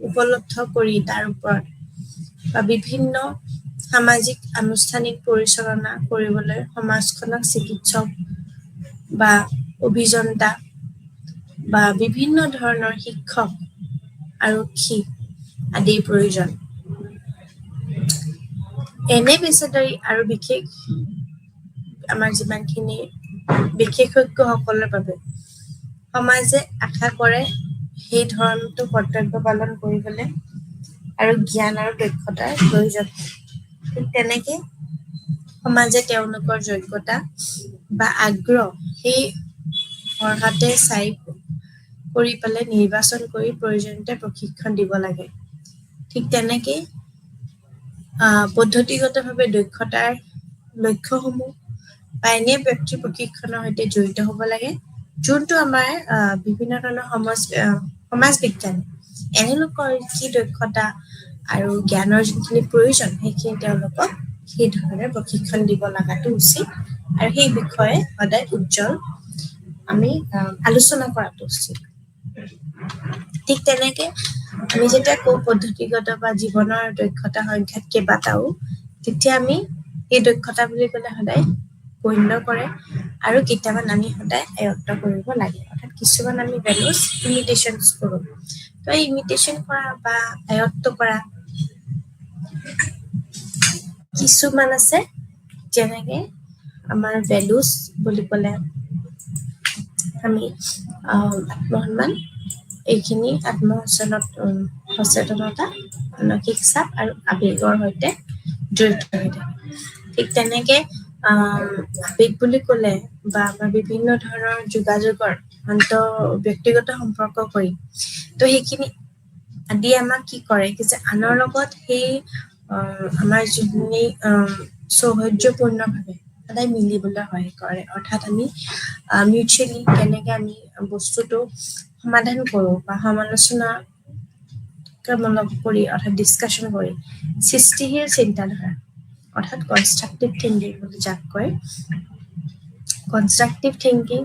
উপলব্ধ কৰি তাৰ ওপৰত বা বিভিন্ন সামাজিক আনুষ্ঠানিক পৰিচালনা কৰিবলৈ সমাজখনক চিকিৎসক বা অভিযন্তা বা বিভিন্ন ধৰণৰ শিক্ষক আৰক্ষী আদিৰ প্ৰয়োজন। এনে পেছাদাৰী আৰু বিশেষ আমাৰ যিমানখিনি বিশেষজ্ঞসকলৰ বাবে সমাজে আশা কৰে সেই ধৰণটো কৰ্তব্য পালন কৰিবলৈ আৰু জ্ঞান আৰু দক্ষতাৰ প্ৰয়োজন। ঠিক তেনেকে সমাজে তেওঁলোকৰ যোগ্যতা বা আগ্ৰহ সেই অৰ্হতে চাই কৰি পেলাই নিৰ্বাচন কৰি প্ৰয়োজনীয়তা প্ৰশিক্ষণ দিব লাগে। ঠিক তেনেকে পদ্ধতিগতভাৱে দক্ষতাৰ লক্ষ্যসমূহ বা এনে ব্যক্তি প্ৰশিক্ষণৰ সৈতে জড়িত হ'ব লাগে, যোনটো আমাৰ বিভিন্ন ধৰণৰ সমাজ বিজ্ঞান এনে লোকৰ কি দক্ষতা আৰু জ্ঞানৰ যিখিনি প্ৰয়োজন সেইখিনি তেওঁলোকক সেই ধৰণে প্ৰশিক্ষণ দিব লগাটো উচিত আৰু সেই বিষয়ে সদায় উজ্জ্বল আমি আলোচনা কৰাটো উচিত। ঠিক তেনেকে আমি যেতিয়া পদ্ধতিগত বা জীৱনৰ দক্ষতা সংখ্যাত কেইবাটাও, তেতিয়া আমি এই দক্ষতা বুলি ক'লে সদায় গণ্য কৰে আৰু কেইটামান আমি সদায় আয়ত্ত কৰিব লাগে। অৰ্থাৎ কিছুমান আমি ভেলুজ ইমিটেশ্যনছ কৰোঁ। তো এই ইমিটেশ্যন কৰা বা আয়ত্ত কৰা কিছুমান আছে, যেনেকে আমাৰ ভেলুজ বুলি ক'লে আমি আত্মসন্মান, এইখিনি সচেতনতা, মানসিক চাপ আৰু আৱেগৰ সৈতে জড়িত হৈ থাকে। ঠিক তেনেকে আৱেগ বুলি ক'লে বা আমাৰ বিভিন্ন ধৰণৰ যোগাযোগৰ ব্যক্তিগত সম্পৰ্ক কৰি তো সেইখিনি আদি আমাক কি কৰে যে আনৰ লগত সেই আমাৰ যিখিনি সৌহাৰ্দ্যপূৰ্ণভাৱে সদায় মিলিবলৈ সহায় কৰে। অৰ্থাৎ আমি মিউচুৱেলি কেনেকে আমি বস্তুটো সমাধান কৰোঁ বা সমালোচনা কৰি অৰ্থাৎ ডিছকাশ্যন কৰি সৃষ্টিশীল চিন্তাধাৰা অৰ্থাৎ কনষ্ট্ৰাকটিভ থিংকিং বুলি যাক কয়, কনষ্ট্ৰাকটিভ থিংকিং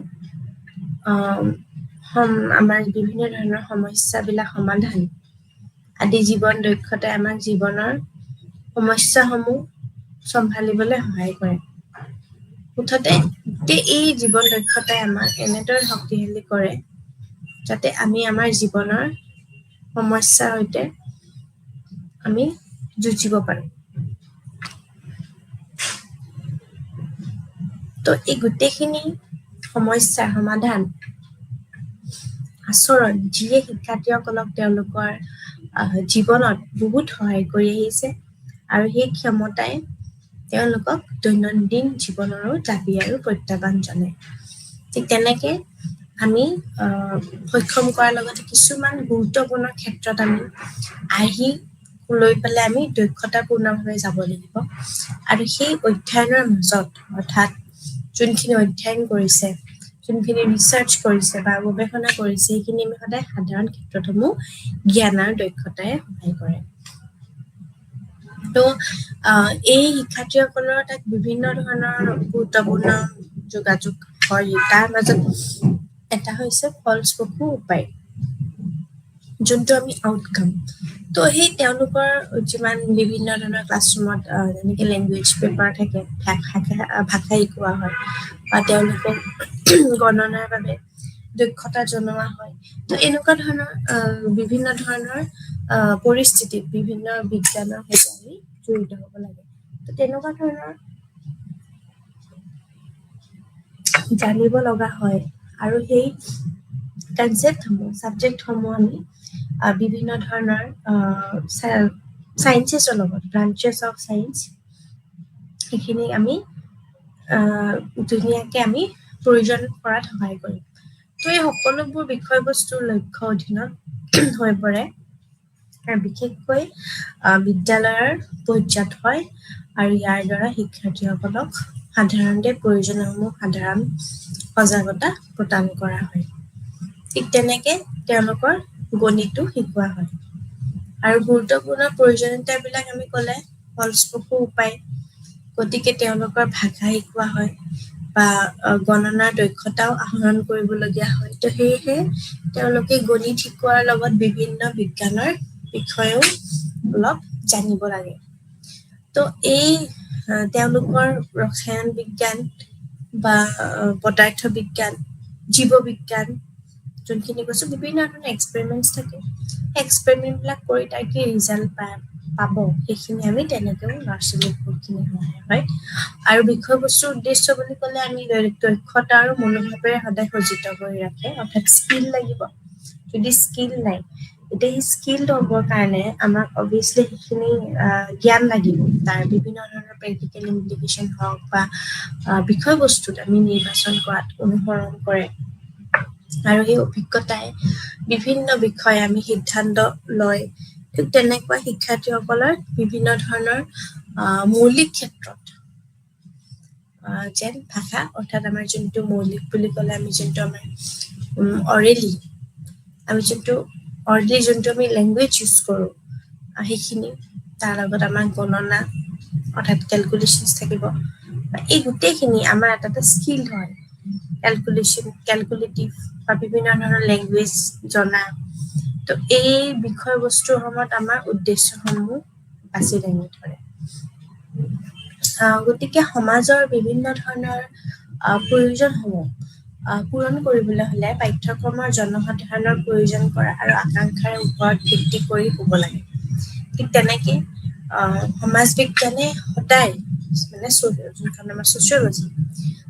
আমাৰ বিভিন্ন ধৰণৰ সমস্যাবিলাক সমাধান আদি জীৱন দক্ষতাই আমাক জীৱনৰ সমস্যাসমূহ চম্ভালিবলৈ সহায় কৰে। মুঠতে এই জীৱন দক্ষতাই আমাক এনেদৰে শক্তিশালী কৰে যাতে আমি আমাৰ জীৱনৰ সমস্যাৰ সৈতে আমি যুঁজিব পাৰোঁ। তো এই গোটেইখিনি সমস্যাৰ সমাধান আচৰণ যিয়ে শিক্ষাৰ্থীসকলক তেওঁলোকৰ জীৱনত বহুত সহায় কৰি আহিছে আৰু সেই ক্ষমতাই তেওঁলোকক দৈনন্দিন জীৱনৰো দাবী আৰু প্ৰত্যাহ্বান জনায়। ঠিক তেনেকে আমি সক্ষম কৰাৰ লগতে কিছুমান গুৰুত্বপূৰ্ণ ক্ষেত্ৰত আমি আৰ্হি লৈ পেলাই আমি দক্ষতাপূৰ্ণভাৱে যাব লাগিব আৰু সেই অধ্যয়নৰ মাজত অৰ্থাৎ যোনখিনি অধ্যয়ন কৰিছে, যোনখিনি ৰিচাৰ্চ কৰিছে বা গৱেষণা কৰিছে, সেইখিনি আমি সদায় সাধাৰণ ক্ষেত্ৰতসমূহ জ্ঞান আৰু দক্ষতাই সহায় কৰে। তো এই শিক্ষাৰ্থীসকলৰ তাত বিভিন্ন ধৰণৰ গুৰুত্বপূৰ্ণ যোগাযোগ হয় তাৰ মাজত এটা হৈছে ফলস্বৰূপ উপায় যোনটো আমি আউটকাম তো সেই তেওঁলোকৰ যিমান বিভিন্ন ধৰণৰ ক্লাছৰুমত যেনেকৈ লেংগুৱেজ পেপাৰ থাকে ভাষা শিকোৱা হয় বা তেওঁলোকক গণনাৰ বাবে দক্ষতা জনোৱা হয় তো এনেকুৱা ধৰণৰ বিভিন্ন ধৰণৰ পৰিস্থিতিত বিভিন্ন বিজ্ঞানৰ সৈতে আমি জড়িত হ'ব লাগে তো তেনেকুৱা ধৰণৰ জানিব লগা হয় আৰু সেই কনচেপ্টসমূহ ছাবজেক্টসমূহ আমি বিভিন্ন ধৰণৰ চায়েন্সেছৰ লগত ব্ৰাঞ্চেছ অফ চায়েন্স সেইখিনি আমি ধুনীয়াকৈ আমি প্ৰয়োজন কৰাত সহায় কৰিম তো এই সকলোবোৰ বিষয়বস্তুৰ লক্ষ্য অধীনত হৈ পৰে আৰু বিশেষকৈ বিদ্যালয়ৰ পৰ্যায়ত হয় আৰু ইয়াৰ দ্বাৰা শিক্ষাৰ্থীসকলক সাধাৰণতে প্ৰয়োজনীয়সমূহ সাধাৰণ সজাগতা প্ৰদান কৰা হয় ঠিক তেনেকৈ তেওঁলোকৰ গণিতো শিকোৱা হয় আৰু গুৰুত্বপূৰ্ণ প্ৰয়োজনীয়তাবিলাক আমি ক'লে ফলস্বৰূপ উপায় গতিকে তেওঁলোকৰ ভাষা শিকোৱা হয় বা গণনাৰ দক্ষতাও আহৰণ কৰিবলগীয়া হয় তো সেয়েহে তেওঁলোকে গণিত শিকোৱাৰ লগত বিভিন্ন বিজ্ঞানৰ বিষয়েও অলপ জানিব লাগে তো এই তেওঁলোকৰ ৰসায়ন বিজ্ঞান বা পদাৰ্থ বিজ্ঞান জীৱ বিজ্ঞান যোনখিনি কৈছোঁ বিভিন্ন ধৰণৰ এক্সপেৰিমেণ্টছ থাকে এক্সপেৰিমেণ্টবিলাক কৰি তাৰ কি ৰিজাল্ট পাব সেইখিনি আমি তেনেকৈও ল'ৰা ছোৱালীক বহুতখিনি সহায় হয় আৰু বিষয়বস্তুৰ উদ্দেশ্য বুলি ক'লে আমি দক্ষতা আৰু মনোভাৱেৰে সদায় সজ্জিত কৰি ৰাখে অৰ্থাৎ স্কিল লাগিব যদি স্কিল নাই এতিয়া সেই স্কিলড হ'বৰ কাৰণে আমাক অভিয়াছলি সেইখিনি জ্ঞান লাগিব তাৰ বিভিন্ন ধৰণৰ প্ৰেক্টিকেল ইমপ্লিকেশ্যন হওক বা বিষয়বস্তুত আমি নিৰ্বাচন কৰাত অনুসৰণ কৰে আৰু সেই অভিজ্ঞতাই বিভিন্ন বিষয়ে আমি সিদ্ধান্ত লয় ঠিক তেনেকুৱা শিক্ষাৰ্থীসকলৰ বিভিন্ন ধৰণৰ মৌলিক ক্ষেত্ৰত যেন ভাষা অৰ্থাৎ আমাৰ যোনটো মৌলিক বুলি ক'লে আমি যোনটো আমাৰ অৰেলি আমি যোনটো আমি লেংগুৱেজ ইউজ কৰোঁ সেইখিনি তাৰ লগত আমাৰ গণনা অৰ্থাৎ কেলকুলেশ্যনছ থাকিব এই গোটেইখিনি আমাৰ এটা স্কিল হয় কেলকুলেটিভ বা বিভিন্ন ধৰণৰ লেংগুৱেজ জনা তো এই বিষয়বস্তুৰ সময়ত আমাৰ উদ্দেশ্যসমূহ বাছি দাঙি ধৰে গতিকে সমাজৰ বিভিন্ন ধৰণৰ প্ৰয়োজনসমূহ পূৰণ কৰিবলৈ হ'লে পাঠ্যক্ৰমৰ জনসাধাৰণৰ প্ৰয়োজন কৰা আৰু আকাংক্ষাৰ ওপৰত ভিত্তি কৰি হ'ব লাগে ঠিক তেনেকৈ সমাজ বিজ্ঞানে সদায় মানে যোনখন আমাৰ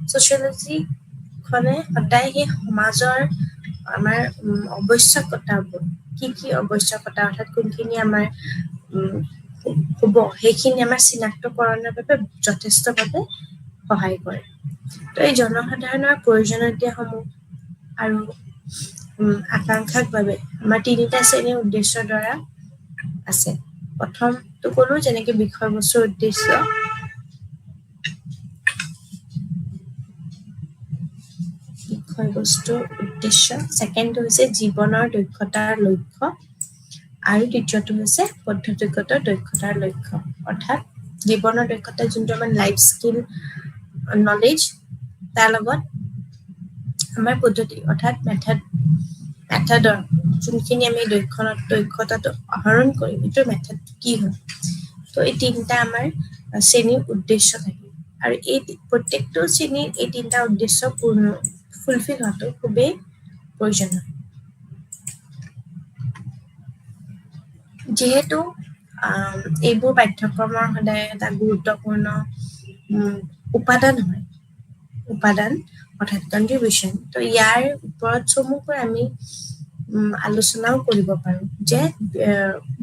ছচিয়লজিখনে সদায় সেই সমাজৰ আমাৰ আৱশ্যকতাবোৰ কি আৱশ্যকতা অৰ্থাৎ কোনখিনি আমাৰ হ'ব সেইখিনি আমাৰ চিনাক্তকৰণৰ বাবে যথেষ্টভাৱে সহায় কৰে তো এই জনসাধাৰণৰ প্ৰয়োজনীয়তাসমূহ আৰু আকাংক্ষাৰ বাবে আমাৰ তিনিটা শ্ৰেণীৰ উদ্দেশ্যৰ দ্বাৰা আছে প্ৰথমটো ক'লো যেনেকৈ বিষয়বস্তুৰ উদ্দেশ্য ছেকেণ্ডটো হৈছে জীৱনৰ দক্ষতাৰ লক্ষ্য আৰু তৃতীয়টো হৈছে পদ্ধতিগত দক্ষতাৰ লক্ষ্য অৰ্থাৎ জীৱনৰ দক্ষতা যোনটো আমাৰ লাইফ স্কিল নলেজ তাৰ লগত আমাৰ পদ্ধতি অৰ্থাৎ মেথডৰ যোনখিনি আমি দক্ষতাটো আহৰণ কৰিম এইটোৰ মেথডটো কি হয় তো এই তিনিটা আমাৰ শ্ৰেণীৰ উদ্দেশ্য থাকে আৰু এই প্ৰত্যেকটো শ্ৰেণীৰ এই তিনিটা উদ্দেশ্য ফুলফিল হোৱাটো খুবেই প্ৰয়োজনীয় যিহেতু এইবোৰ পাঠ্যক্ৰমৰ সদায় এটা গুৰুত্বপূৰ্ণ উপাদান অৰ্থাৎ কণ্ট্ৰিবিউশ্যন তো ইয়াৰ ওপৰত চমুকৈ আমি আলোচনাও কৰিব পাৰোঁ যে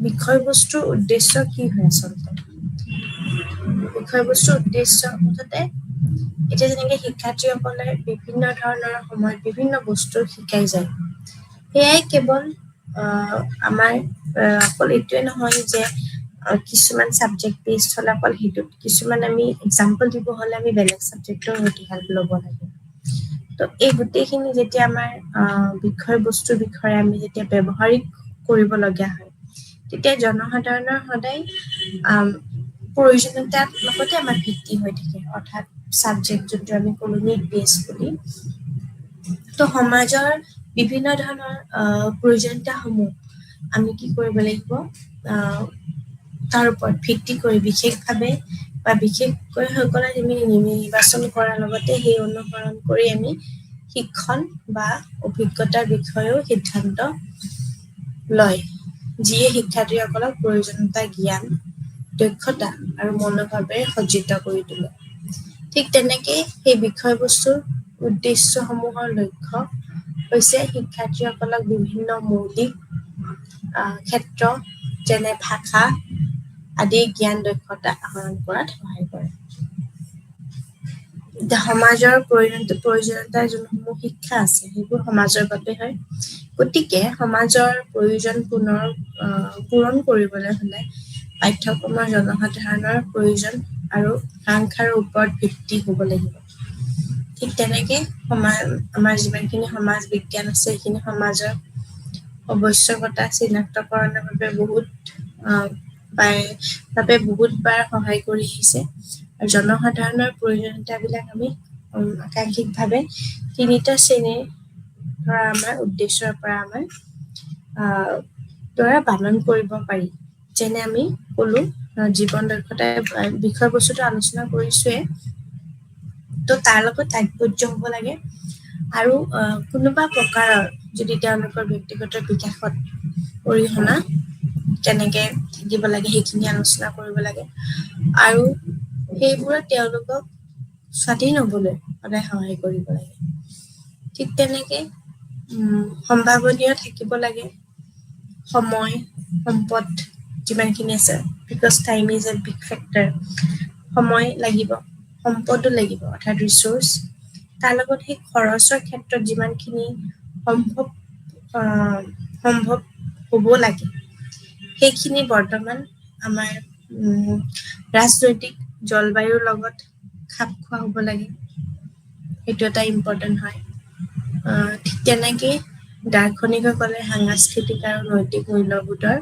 বিষয়বস্তুৰ উদ্দেশ্য কি হয় আচলতে বিষয়বস্তুৰ উদ্দেশ্য মুঠতে এতিয়া যেনেকৈ শিক্ষাৰ্থীসকলে বিভিন্ন ধৰণৰ সময়ত বিভিন্ন বস্তু শিকাই যায় সেয়াই কেৱল আমাৰ অকল এইটোৱে নহয় যে কিছুমান ছাবজেক্ট বেছড হ'লে অকল সেইটোত কিছুমান আমি এক্সাম্পল দিব হ'লে আমি বেলেগ ছাবজেক্টৰ সৈতে হেল্প ল'ব লাগে তো এই গোটেইখিনি যেতিয়া আমাৰ বিষয়বস্তুৰ বিষয়ে আমি যেতিয়া ব্যৱহাৰিক কৰিবলগীয়া হয় তেতিয়া জনসাধাৰণৰ সদায় প্ৰয়োজনীয়তাৰ লগতে আমাৰ ভিত্তি হৈ থাকে, অৰ্থাৎ ছাবজেক্ট যোনটো আমি ক'লো নিড বেছ বুলি। তো সমাজৰ বিভিন্ন ধৰণৰ প্ৰয়োজনীয়তাসমূহ আমি কি কৰিব লাগিব, তাৰ ওপৰত ভিত্তি কৰি বিশেষভাৱে বা বিশেষকৈ সকলে আমি নিৰ্বাচন কৰাৰ লগতে সেই অনুসৰণ কৰি আমি শিক্ষণ বা অভিজ্ঞতাৰ বিষয়েও সিদ্ধান্ত লয়, যিয়ে শিক্ষাৰ্থীসকলক প্ৰয়োজনীয়তা জ্ঞান, দক্ষতা আৰু মনোভাৱেৰে সজ্জিত কৰি তোলে। ঠিক তেনেকৈ সেই বিষয়বস্তুৰ উদ্দেশ্যসমূহৰ লক্ষ্য হৈছে শিক্ষাৰ্থীসকলক বিভিন্ন মৌলিক ক্ষেত্ৰ যেনে ভাষা আদি জ্ঞান দক্ষতা আহৰণ কৰাত সহায় কৰে। এতিয়া সমাজৰ প্ৰয়োজনীয়তাৰ যোনসমূহ শিক্ষা আছে সেইবোৰ সমাজৰ বাবে হয়। গতিকে সমাজৰ প্ৰয়োজন পূৰণ কৰিবলৈ হ'লে পাঠ্যক্ৰমৰ জনসাধাৰণৰ প্ৰয়োজন আৰু আকাংক্ষাৰ ওপৰত ভিত্তি হ'ব লাগিব। ঠিক তেনেকে আমাৰ যিমানখিনি সমাজ বিজ্ঞান আছে সেইখিনি সমাজৰ আৱশ্যকতা চিনাক্তকৰণৰ বাবে বহুতবাৰ সহায় কৰি আহিছে। আৰু জনসাধাৰণৰ প্ৰয়োজনীয়তাবিলাক আমি আকাংক্ষিকভাৱে তিনিটা শ্ৰেণীৰ পৰা আমাৰ উদ্দেশ্যৰ পৰা আমাৰ দ্বাৰা পালন কৰিব পাৰি। যেনে আমি ক'লো জীৱন দক্ষতাৰ বিষয়বস্তুটো আলোচনা কৰিছোৱে, তো তাৰ লগত তাৎপৰ্য হ'ব লাগে আৰু কোনোবা প্ৰকাৰৰ যদি তেওঁলোকৰ ব্যক্তিগত বিকাশত অৰিহণা কেনেকে থাকিব লাগে সেইখিনি আলোচনা কৰিব লাগে আৰু সেইবোৰত তেওঁলোকক স্বাধীন হ'বলৈ সদায় সহায় কৰিব লাগে। ঠিক তেনেকে সম্ভাৱনীয় থাকিব লাগে, সময় সম্পদ যিমানখিনি আছে, because time is a big factor. সময় লাগিব, সম্পদো লাগিব অৰ্থাৎ ৰিচোৰ্চ, তাৰ লগত সেই খৰচৰ ক্ষেত্ৰত যিমানখিনি সম্ভৱ হ'ব লাগে সেইখিনি বৰ্তমান আমাৰ ৰাজনৈতিক জলবায়ুৰ লগত খাপ খোৱা হ'ব লাগে, সেইটো এটা ইম্পৰ্টেণ্ট হয়। ঠিক তেনেকেই দাৰ্শনিকসকলে সাংস্কৃতিক আৰু নৈতিক মূল্যবোধৰ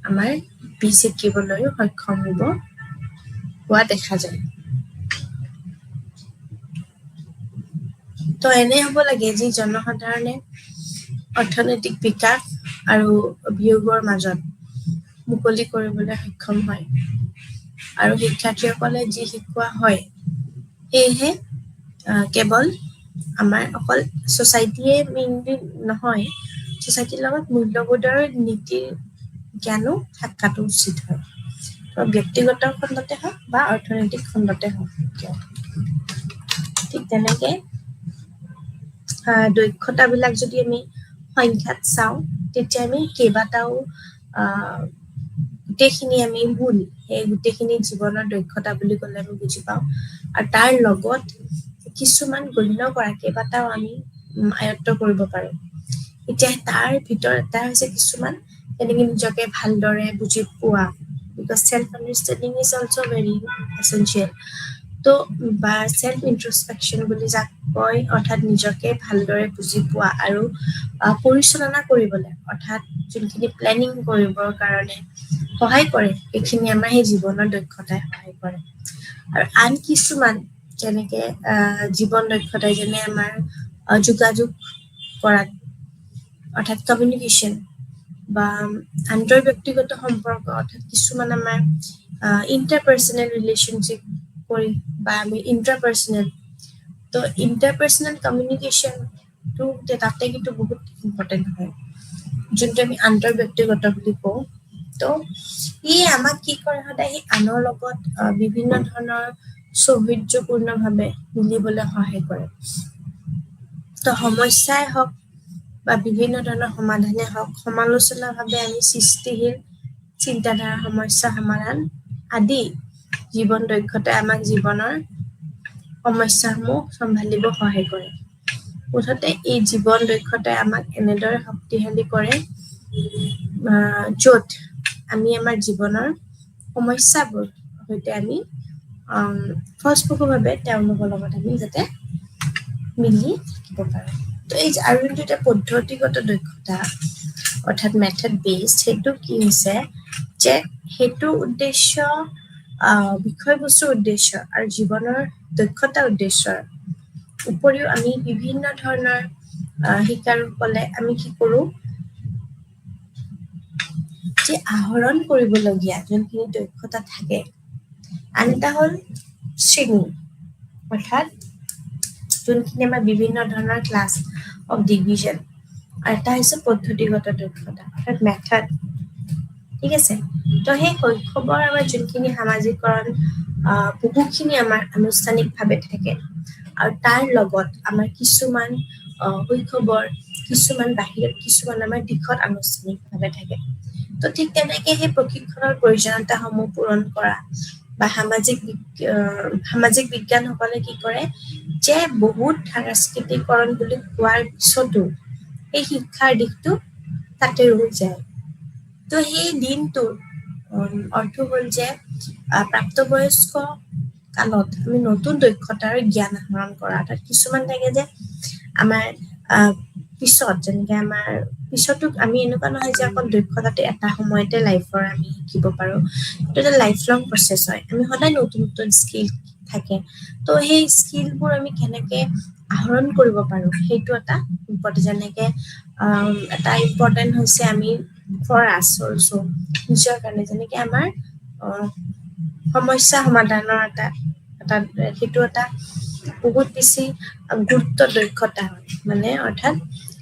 আমাৰ বীজ শিকিবলৈও সক্ষম হোৱা দেখা যায়। তো এনে হ'ব লাগে যি জনসাধাৰণে অৰ্থনৈতিক বিকাশ আৰু বিয়োগৰ মাজত মুকলি কৰিবলৈ সক্ষম হয় আৰু শিক্ষাৰ্থীসকলে যি শিকোৱা হয় সেয়েহে কেৱল আমাৰ অকল ছ'চাইটিয়ে মেইনলি নহয়, ছ'চাইটিৰ লগত মূল্যবোধৰ নীতিৰ জ্ঞানো থকাটো উচিত হয়, ব্যক্তিগত খণ্ডতে হওক বা অৰ্থনৈতিক খণ্ডতে হওক। ঠিক তেনেকে দক্ষতাবিলাক যদি আমি সংখ্যাত চাওঁ তেতিয়া আমি কেইবাটাও গোটেইখিনি আমি সেই গোটেইখিনি জীৱনৰ দক্ষতা বুলি ক'লে আমি বুজি পাওঁ আৰু তাৰ লগত কিছুমান গণ্য কৰা কেইবাটাও আমি আয়ত্ব কৰিব পাৰোঁ। এতিয়া তাৰ ভিতৰত এটা হৈছে কিছুমান তেনেকে নিজকে ভালদৰে বুজি পোৱা, because self understanding is also' very essential. তো বা চেল্ফ ইন্ট্ৰস্পেকশ্যন বুলি যাক কয়, অৰ্থাৎ নিজকে ভালদৰে বুজি পোৱা আৰু পৰিচালনা কৰিবলৈ, অৰ্থাৎ যোনখিনি প্লেনিং কৰিবৰ কাৰণে সহায় কৰে সেইখিনি আমাৰ সেই জীৱনৰ দক্ষতাই সহায় কৰে। আৰু আন কিছুমান যেনেকে জীৱন দক্ষতাই যেনে আমাৰ যোগাযোগ কৰাত, অৰ্থাৎ কমিউনিকেশ্যন বা আন্তঃব্যক্তিগত সম্পৰ্ক, অৰ্থাৎ কিছুমান আমাৰ ইণ্টাৰপাৰ্চনেল ৰিলেশ্যনশ্বিপ কৰি বা আমি ইণ্ট্ৰাপাৰ্চনেল, তো ইণ্টাৰপাৰ্চনেল কমিউনিকেশ্যনটো তাতে কিন্তু বহুত ইম্পৰ্টেণ্ট হয়, যোনটো আমি আন্তঃব্যক্তিগত বুলি কওঁ। তো ই আমাক কি কৰে, সদায় সেই আনৰ লগত বিভিন্ন ধৰণৰ সৌহাৰ্দ্যপূৰ্ণভাৱে মিলিবলৈ সহায় কৰে। তো সমস্যাই হওক বা বিভিন্ন ধৰণৰ সমাধানে হওক, সমালোচনাভাৱে আমি সৃষ্টিশীল চিন্তাধাৰা, সমস্যা সমাধান আদি জীৱন দক্ষতাই আমাক জীৱনৰ সমস্যাসমূহ চম্ভালিব সহায় কৰে। মুঠতে এই জীৱন দক্ষতাই আমাক এনেদৰে শক্তিশালী কৰে য'ত আমি আমাৰ জীৱনৰ সমস্যাবোৰ সৈতে আমি ফলপ্ৰসূভাৱে তেওঁলোকৰ লগত আমি যাতে মিলি থাকিব পাৰোঁ। তো এই আৰু এটা পদ্ধতিগত দক্ষতা অৰ্থাৎ মেথড বেছড, সেইটো কি হৈছে যে সেইটো উদ্দেশ্য বিষয়বস্তুৰ উদ্দেশ্য আৰু জীৱনৰ দক্ষতা উদ্দেশ্যৰ উপৰিও আমি বিভিন্ন ধৰণৰ শিকাৰুসকলে আমি কি কৰোঁ যে আহৰণ কৰিবলগীয়া যোনখিনি দক্ষতা থাকে আন এটা হ'ল শ্ৰেণী অৰ্থাৎ যোনখিনি আমাৰ বিভিন্ন ধৰণৰ ক্লাছ অফ ডিভিজন আৰু এটা হৈছে পদ্ধতিগত দক্ষতা অৰ্থাৎ মেথড ঠিক আছে তো সেই শৈশৱৰ আমাৰ যোনখিনি সামাজিকৰণ বহুখিনি আমাৰ আনুষ্ঠানিকভাৱে থাকে আৰু তাৰ লগত আমাৰ কিছুমান শৈশৱৰ কিছুমান বাহিৰত কিছুমান আমাৰ দিশত আনুষ্ঠানিকভাৱে থাকে তো ঠিক তেনেকে সেই প্ৰশিক্ষণৰ প্ৰয়োজনীয়তাসমূহ পূৰণ কৰা বা সামাজিক বিজ্ঞানসকলে কি কৰে যে বহুত সাংস্কৃতিকৰণ বুলি কোৱাৰ পিছতো এই শিক্ষাৰ দিশটো তাতে ৰৈ যায় তো সেই দিনটোৰ অৰ্থ হ'ল যে প্ৰাপ্তবয়স্ক কালত আমি নতুন দক্ষতাৰ জ্ঞান আহৰণ কৰা অৰ্থাৎ কিছুমান থাকে যে আমাৰ পিছত যেনেকে আমাৰ পিছতো আমি এনেকুৱা নহয় যে অকল দক্ষতাতে এটা সময়তে লাইফৰ আমি শিকিব পাৰো এইটো এটা লাইফ লং প্ৰচেছ হয় আমি সদায় নতুন নতুন স্কিল থাকে তো সেই স্কিলবোৰ আমি কেনেকে আহৰণ কৰিব পাৰো সেইটো এটা ইম্পৰ্টেণ্ট যেনেকে এটা ইম্পৰ্টেণ্ট হৈছে আমি ফৰ আছ অলছ' নিজৰ কাৰণে যেনেকে আমাৰ সমস্যা সমাধানৰ এটা সেইটো এটা বহুত বেছি গুৰুত্ব দক্ষতা হয় মানে অৰ্থাৎ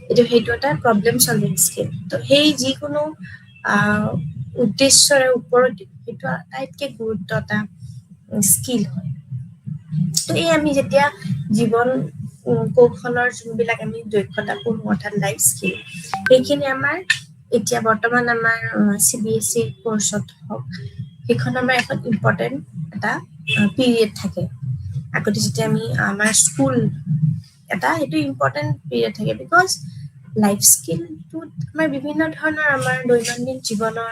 সেইটো এটা প্ৰব্লেম চলভিং স্কিল তো সেই যিকোনো উদ্দেশ্যৰ ওপৰত সেইটো আটাইতকৈ গুৰুত্ব এটা স্কিল হয় তো এই আমি যেতিয়া জীৱন কৌশলৰ যোনবিলাক আমি দক্ষতা পঢ়ো অৰ্থাৎ লাইফ স্কিল সেইখিনি আমাৰ এতিয়া বৰ্তমান আমাৰ CBSE কোৰ্চত হওক সেইখন আমাৰ এখন ইম্পৰ্টেণ্ট এটা পিৰিয়ড থাকে আগতে যেতিয়া আমি আমাৰ স্কুল এটা সেইটো ইম্পৰ্টেণ্ট পিৰিয়ড থাকে বিকজ লাইফ স্কিলটোত আমাৰ বিভিন্ন ধৰণৰ আমাৰ দৈনন্দিন জীৱনৰ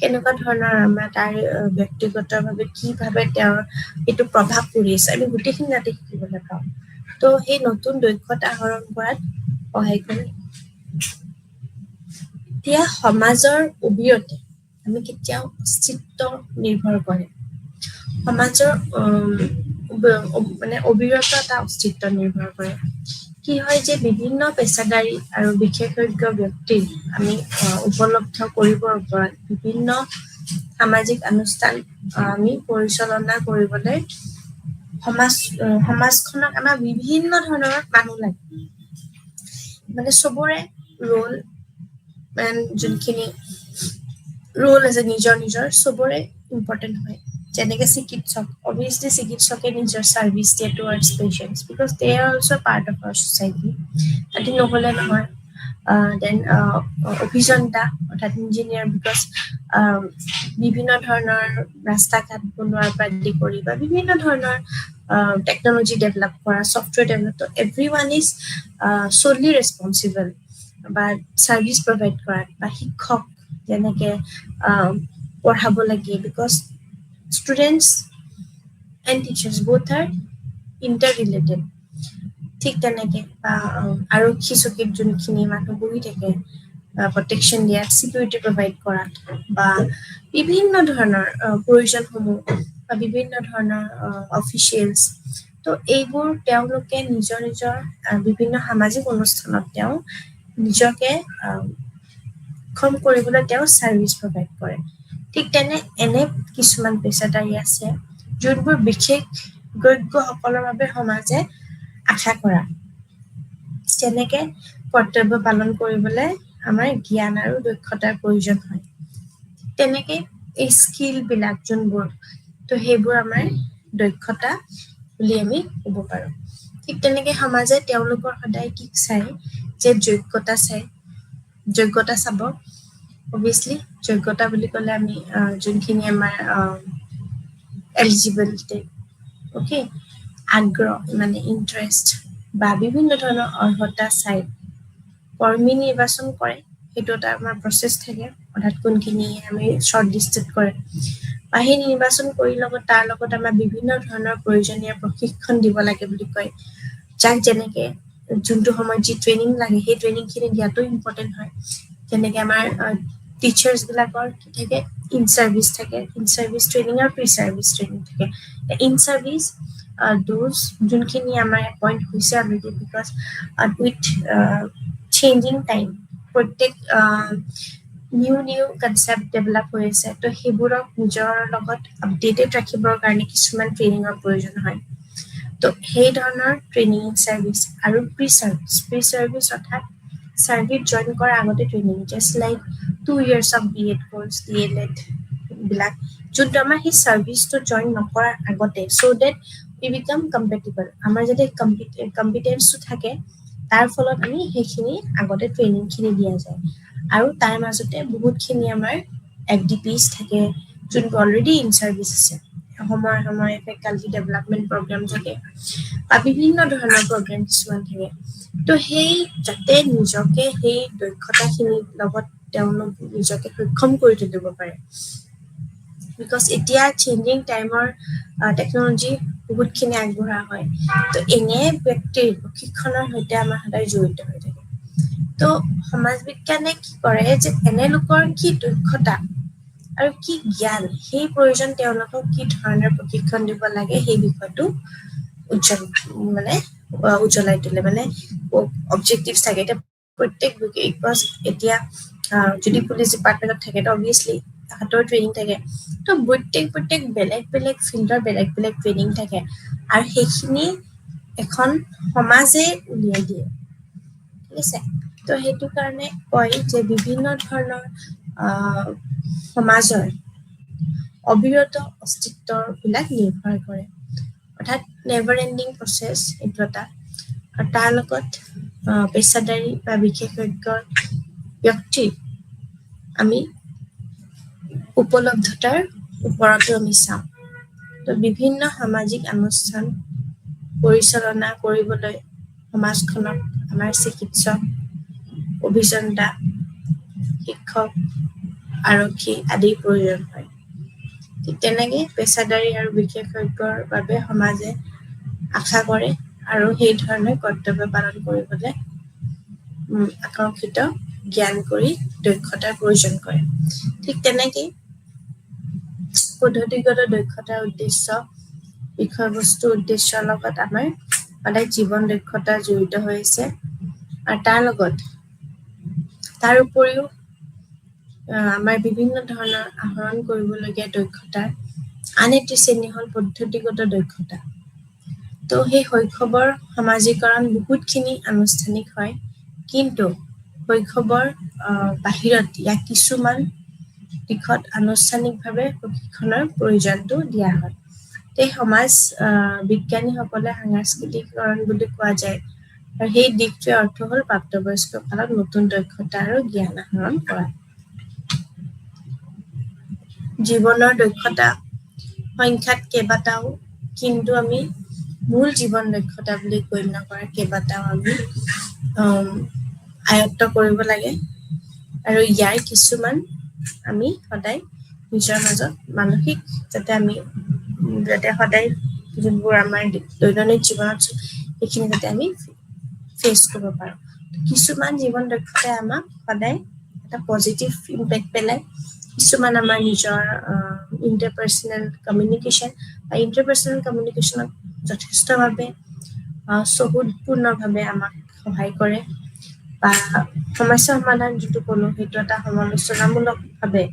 কেনেকুৱা ধৰণৰ আমাৰ তাৰ ব্যক্তিগতভাৱে কিভাৱে তেওঁৰ এইটো প্ৰভাৱ পৰি আছে আমি গোটেইখিনি যাতে শিকিবলৈ পাওঁ তো সেই নতুন দক্ষতা আহৰণ কৰাত সহায় কৰে এতিয়া সমাজৰ অবিৰতে আমি কেতিয়াও অস্তিত্ব নিৰ্ভৰ কৰে সমাজৰ মানে অবিৰত এটা অস্তিত্ব নিৰ্ভৰ কৰে কি হয় যে বিভিন্ন পেছাদাৰী আৰু বিশেষজ্ঞ ব্যক্তিক আমি উপলব্ধ কৰিবৰ ওপৰত বিভিন্ন সামাজিক অনুষ্ঠান আমি পৰিচালনা কৰিবলৈ সমাজখনক আমাৰ বিভিন্ন ধৰণৰ মানুহ লাগে মানে চবৰে ৰোল যোনখিনি ৰোল আছে নিজৰ নিজৰ চবৰে ইম্পৰ্টেণ্ট হয় যেনেকে চিকিৎসক অভিয়াছলি চিকিৎসকে নিজৰ চাৰ্ভিচ দিয়ে towards patients because they are also' part of our society তাতে নহ'লে নহয় দেন অভিযন্তা অৰ্থাৎ ইঞ্জিনিয়াৰ বিকজ বিভিন্ন ধৰণৰ ৰাস্তা ঘাট বনোৱাৰ পৰা আদি কৰি বা বিভিন্ন ধৰণৰ টেকনলজি ডেভেলপ কৰা ছফ্টৱেৰ ডেভেলপ ত' every one is solely responsible বা চাৰ্ভিচ প্ৰভাইড কৰাত বা শিক্ষক যেনেকে পঢ়াব লাগে because students and teachers both are interrelated ঠিক তেনেকে আৰক্ষী চকীত যোনখিনি মানুহ বহি থাকে প্ৰটেকশ্যন দিয়াত চিকিউৰিটি প্ৰভাইড কৰাত বা বিভিন্ন ধৰণৰ প্ৰয়োজনসমূহ বা বিভিন্ন ধৰণৰ অফিচিয়েলছ তো এইবোৰ তেওঁলোকে নিজৰ নিজৰ বিভিন্ন সামাজিক অনুষ্ঠানত তেওঁ নিজকে সক্ষম কৰিবলৈ তেওঁ চাৰ্ভিচ প্ৰভাইড কৰে ঠিক এনে কিছুমান পেছাদাৰী আছে যোনবোৰ বিশেষজ্ঞসকলৰ বাবে সমাজে আশা কৰা যেনেকে কৰ্তব্য পালন কৰিবলৈ আমাৰ জ্ঞান আৰু দক্ষতাৰ প্ৰয়োজন হয় তেনেকে এই স্কিলবিলাক যোনবোৰ তো সেইবোৰ আমাৰ দক্ষতা বুলি আমি ক'ব পাৰোঁ ঠিক তেনেকে সমাজে তেওঁলোকৰ সদায় কি চায় যে যোগ্যতা চাব অভিয়াছলি যোগ্যতা বুলি ক'লে আমি যোনখিনি আমাৰ এলিজিবিলিটি অ'কে আগ্ৰহ মানে ইণ্টাৰেষ্ট বা বিভিন্ন ধৰণৰ অৰ্হতা চাই কৰ্মী নিৰ্বাচন কৰে সেইটো এটা আমাৰ প্ৰচেছ থাকে অৰ্থাৎ কোনখিনি আমি শ্বৰ্ট লিষ্টেড কৰে বা সেই নিৰ্বাচন কৰি তাৰ লগত আমাৰ বিভিন্ন ধৰণৰ প্ৰয়োজনীয় প্ৰশিক্ষণ দিব লাগে বুলি কয় যাক যেনেকে যোনটো সময়ত যি ট্ৰেইনিং লাগে সেই ট্ৰেইনিংখিনি দিয়াটো ইম্পৰ্টেণ্ট হয় যেনেকে আমাৰ টিচাৰ্ছ বিলাকৰ কি থাকে ইন চাৰ্ভিচ থাকে, ইন চাৰ্ভিচ ট্ৰেইনিং আৰু প্ৰি চাৰ্ভিচ ট্ৰেইনিং থাকে। ইন চাৰ্ভিচ দোজ যোনখিনি আমাৰ এপইণ্ট হৈছে already because with changing time প্ৰত্যেক নিউ কনচেপ্ট ডেভেলপ হৈ আছে, তো সেইবোৰক নিজৰ লগত আপডেটেড ৰাখিবৰ কাৰণে কিছুমান ট্ৰেইনিঙৰ প্ৰয়োজন হয়। তো সেই ধৰণৰ ট্ৰেইনিং চাৰ্ভিচ আৰু প্ৰি চাৰ্ভিচ অৰ্থাৎ চাৰ্ভিচ জইন কৰাৰ আগতে training, just like 2 years of BEd course, DLEd বিলাক, যোনটো আমাৰ সেই চাৰ্ভিচটো জইন নকৰাৰ আগতে, চ' ডেট উই বিকাম কম্পেটিবল, আমাৰ যাতে কম্পিটেন্সটো থাকে, তাৰ ফলত আমি সেইখিনি আগতে ট্ৰেইনিংখিনি দিয়া যায়। আৰু তাৰ মাজতে বহুতখিনি আমাৰ FDPs থাকে, যোনটো অলৰেডি ইন চাৰ্ভিচ আছে, সময়ে সময়ে ফেকাল্টি ডেভেলপমেণ্ট প্ৰগ্ৰাম থাকে বা বিভিন্ন ধৰণৰ প্ৰগ্ৰাম কিছুমান থাকে। তো সেই যাতে নিজকে সেই দক্ষতাখিনিৰ লগত তেওঁলোক নিজকে সক্ষম কৰি তুলিব পাৰে, বিকজ এতিয়া চেঞ্জিং টাইমৰ টেকনলজি বহুতখিনি আগবঢ়া হয়। তো এনে ব্যক্তিৰ প্ৰশিক্ষণৰ সৈতে আমাৰ সদায় জড়িত হৈ থাকে। তো সমাজ বিজ্ঞানে কি কৰে যে এনে লোকৰ কি দক্ষতা আৰু কি জ্ঞান, সেই প্ৰয়োজন তেওঁলোকক কি ধৰণৰ প্ৰশিক্ষণ দিব লাগে সেই বিষয়টো উজ্বলাই তোলে, মানে অবজেক্টিভছ থাকে। এতিয়া প্ৰত্যেক বিকজ এতিয়া যদি পুলিচ ডিপাৰ্টমেণ্টত থাকে তো অবভিয়াছলি তাহাঁতৰ ট্ৰেইনিং থাকে। তো প্ৰত্যেক বেলেগ বেলেগ ফিল্ডৰ বেলেগ বেলেগ ট্ৰেইনিং থাকে, আৰু সেইখিনি এখন সমাজে উলিয়াই দিয়ে, ঠিক আছে। তো সেইটো কাৰণে কয় যে বিভিন্ন ধৰণৰ সমাজৰ অবিৰত অস্তিত্বৰ বিলাক নিৰ্ভৰ কৰে, অৰ্থাৎ নেভাৰ এণ্ডিং প্ৰচেছ এইটো এটা। আৰু তাৰ লগত পেছাদাৰী বা বিশেষজ্ঞ ব্যক্তিৰ আমি উপলব্ধতাৰ ওপৰতো আমি চাওঁ। তো বিভিন্ন সামাজিক অনুষ্ঠান পৰিচালনা কৰিবলৈ সমাজখনত আমাৰ চিকিৎসক, অভিযন্তা, শিক্ষক, আৰক্ষী আদিৰ প্ৰয়োজন হয়। ঠিক তেনেকে পেছাদাৰী আৰু বিশেষজ্ঞৰ বাবে সমাজে আশা কৰে আৰু সেই ধৰণে কৰ্তব্য পালন কৰিবলৈ আকৰ্ষিত জ্ঞান কৰি দক্ষতাৰ প্ৰয়োজন কৰে। ঠিক তেনেকেই পদ্ধতিগত দক্ষতাৰ উদ্দেশ্য, বিষয়বস্তু উদ্দেশ্যৰ লগত আমাৰ সদায় জীৱন দক্ষতা জড়িত হৈ আছে। আৰু তাৰ উপৰিও আমাৰ বিভিন্ন ধৰণৰ আহৰণ কৰিবলগীয়া দক্ষতাৰ আন এটি শ্ৰেণী হ'ল পদ্ধতিগত দক্ষতা। তো সেই শৈশৱৰ সমাজীকৰণ বহুতখিনি আনুষ্ঠানিক হয়, কিন্তু শৈশৱৰ বাহিৰত ইয়াক কিছুমান দিশত আনুষ্ঠানিকভাৱে প্ৰশিক্ষণৰ প্ৰয়োজনটো দিয়া হয়। এই সমাজ বিজ্ঞানীসকলে সাংস্কৃতিকৰণ বুলি কোৱা যায়, আৰু সেই দিশটোৱে অৰ্থ হ'ল প্ৰাপ্তবয়স্ক কালত নতুন দক্ষতা আৰু জ্ঞান আহৰণ কৰা। জীৱনৰ দক্ষতা সংখ্যাত কেইবাটাও, কিন্তু আমি মূল জীৱন দক্ষতা বুলি গণ্য কৰা কেইবাটাও আমি আয়ত্ত কৰিব লাগে, আৰু ইয়াৰ কিছুমান আমি সদায় নিজৰ মাজত মানসিক যাতে সদায় যোনবোৰ আমাৰ দৈনন্দিন জীৱনত সেইখিনি যাতে আমি ফেচ কৰিব পাৰোঁ। কিছুমান জীৱন দক্ষতাই আমাক সদায় এটা পজিটিভ ইম্পেক্ট পেলায়, কিছুমান আমাৰ নিজৰ ইণ্টাৰপাৰ্চনেল কমিউনিকেশ্যনত যথেষ্টভাৱে চহুতপূৰ্ণভাৱে আমাক সহায় কৰে, বা সমস্যা সমাধান যিটো ক'লো সেইটো এটা সমালোচনামূলকভাৱে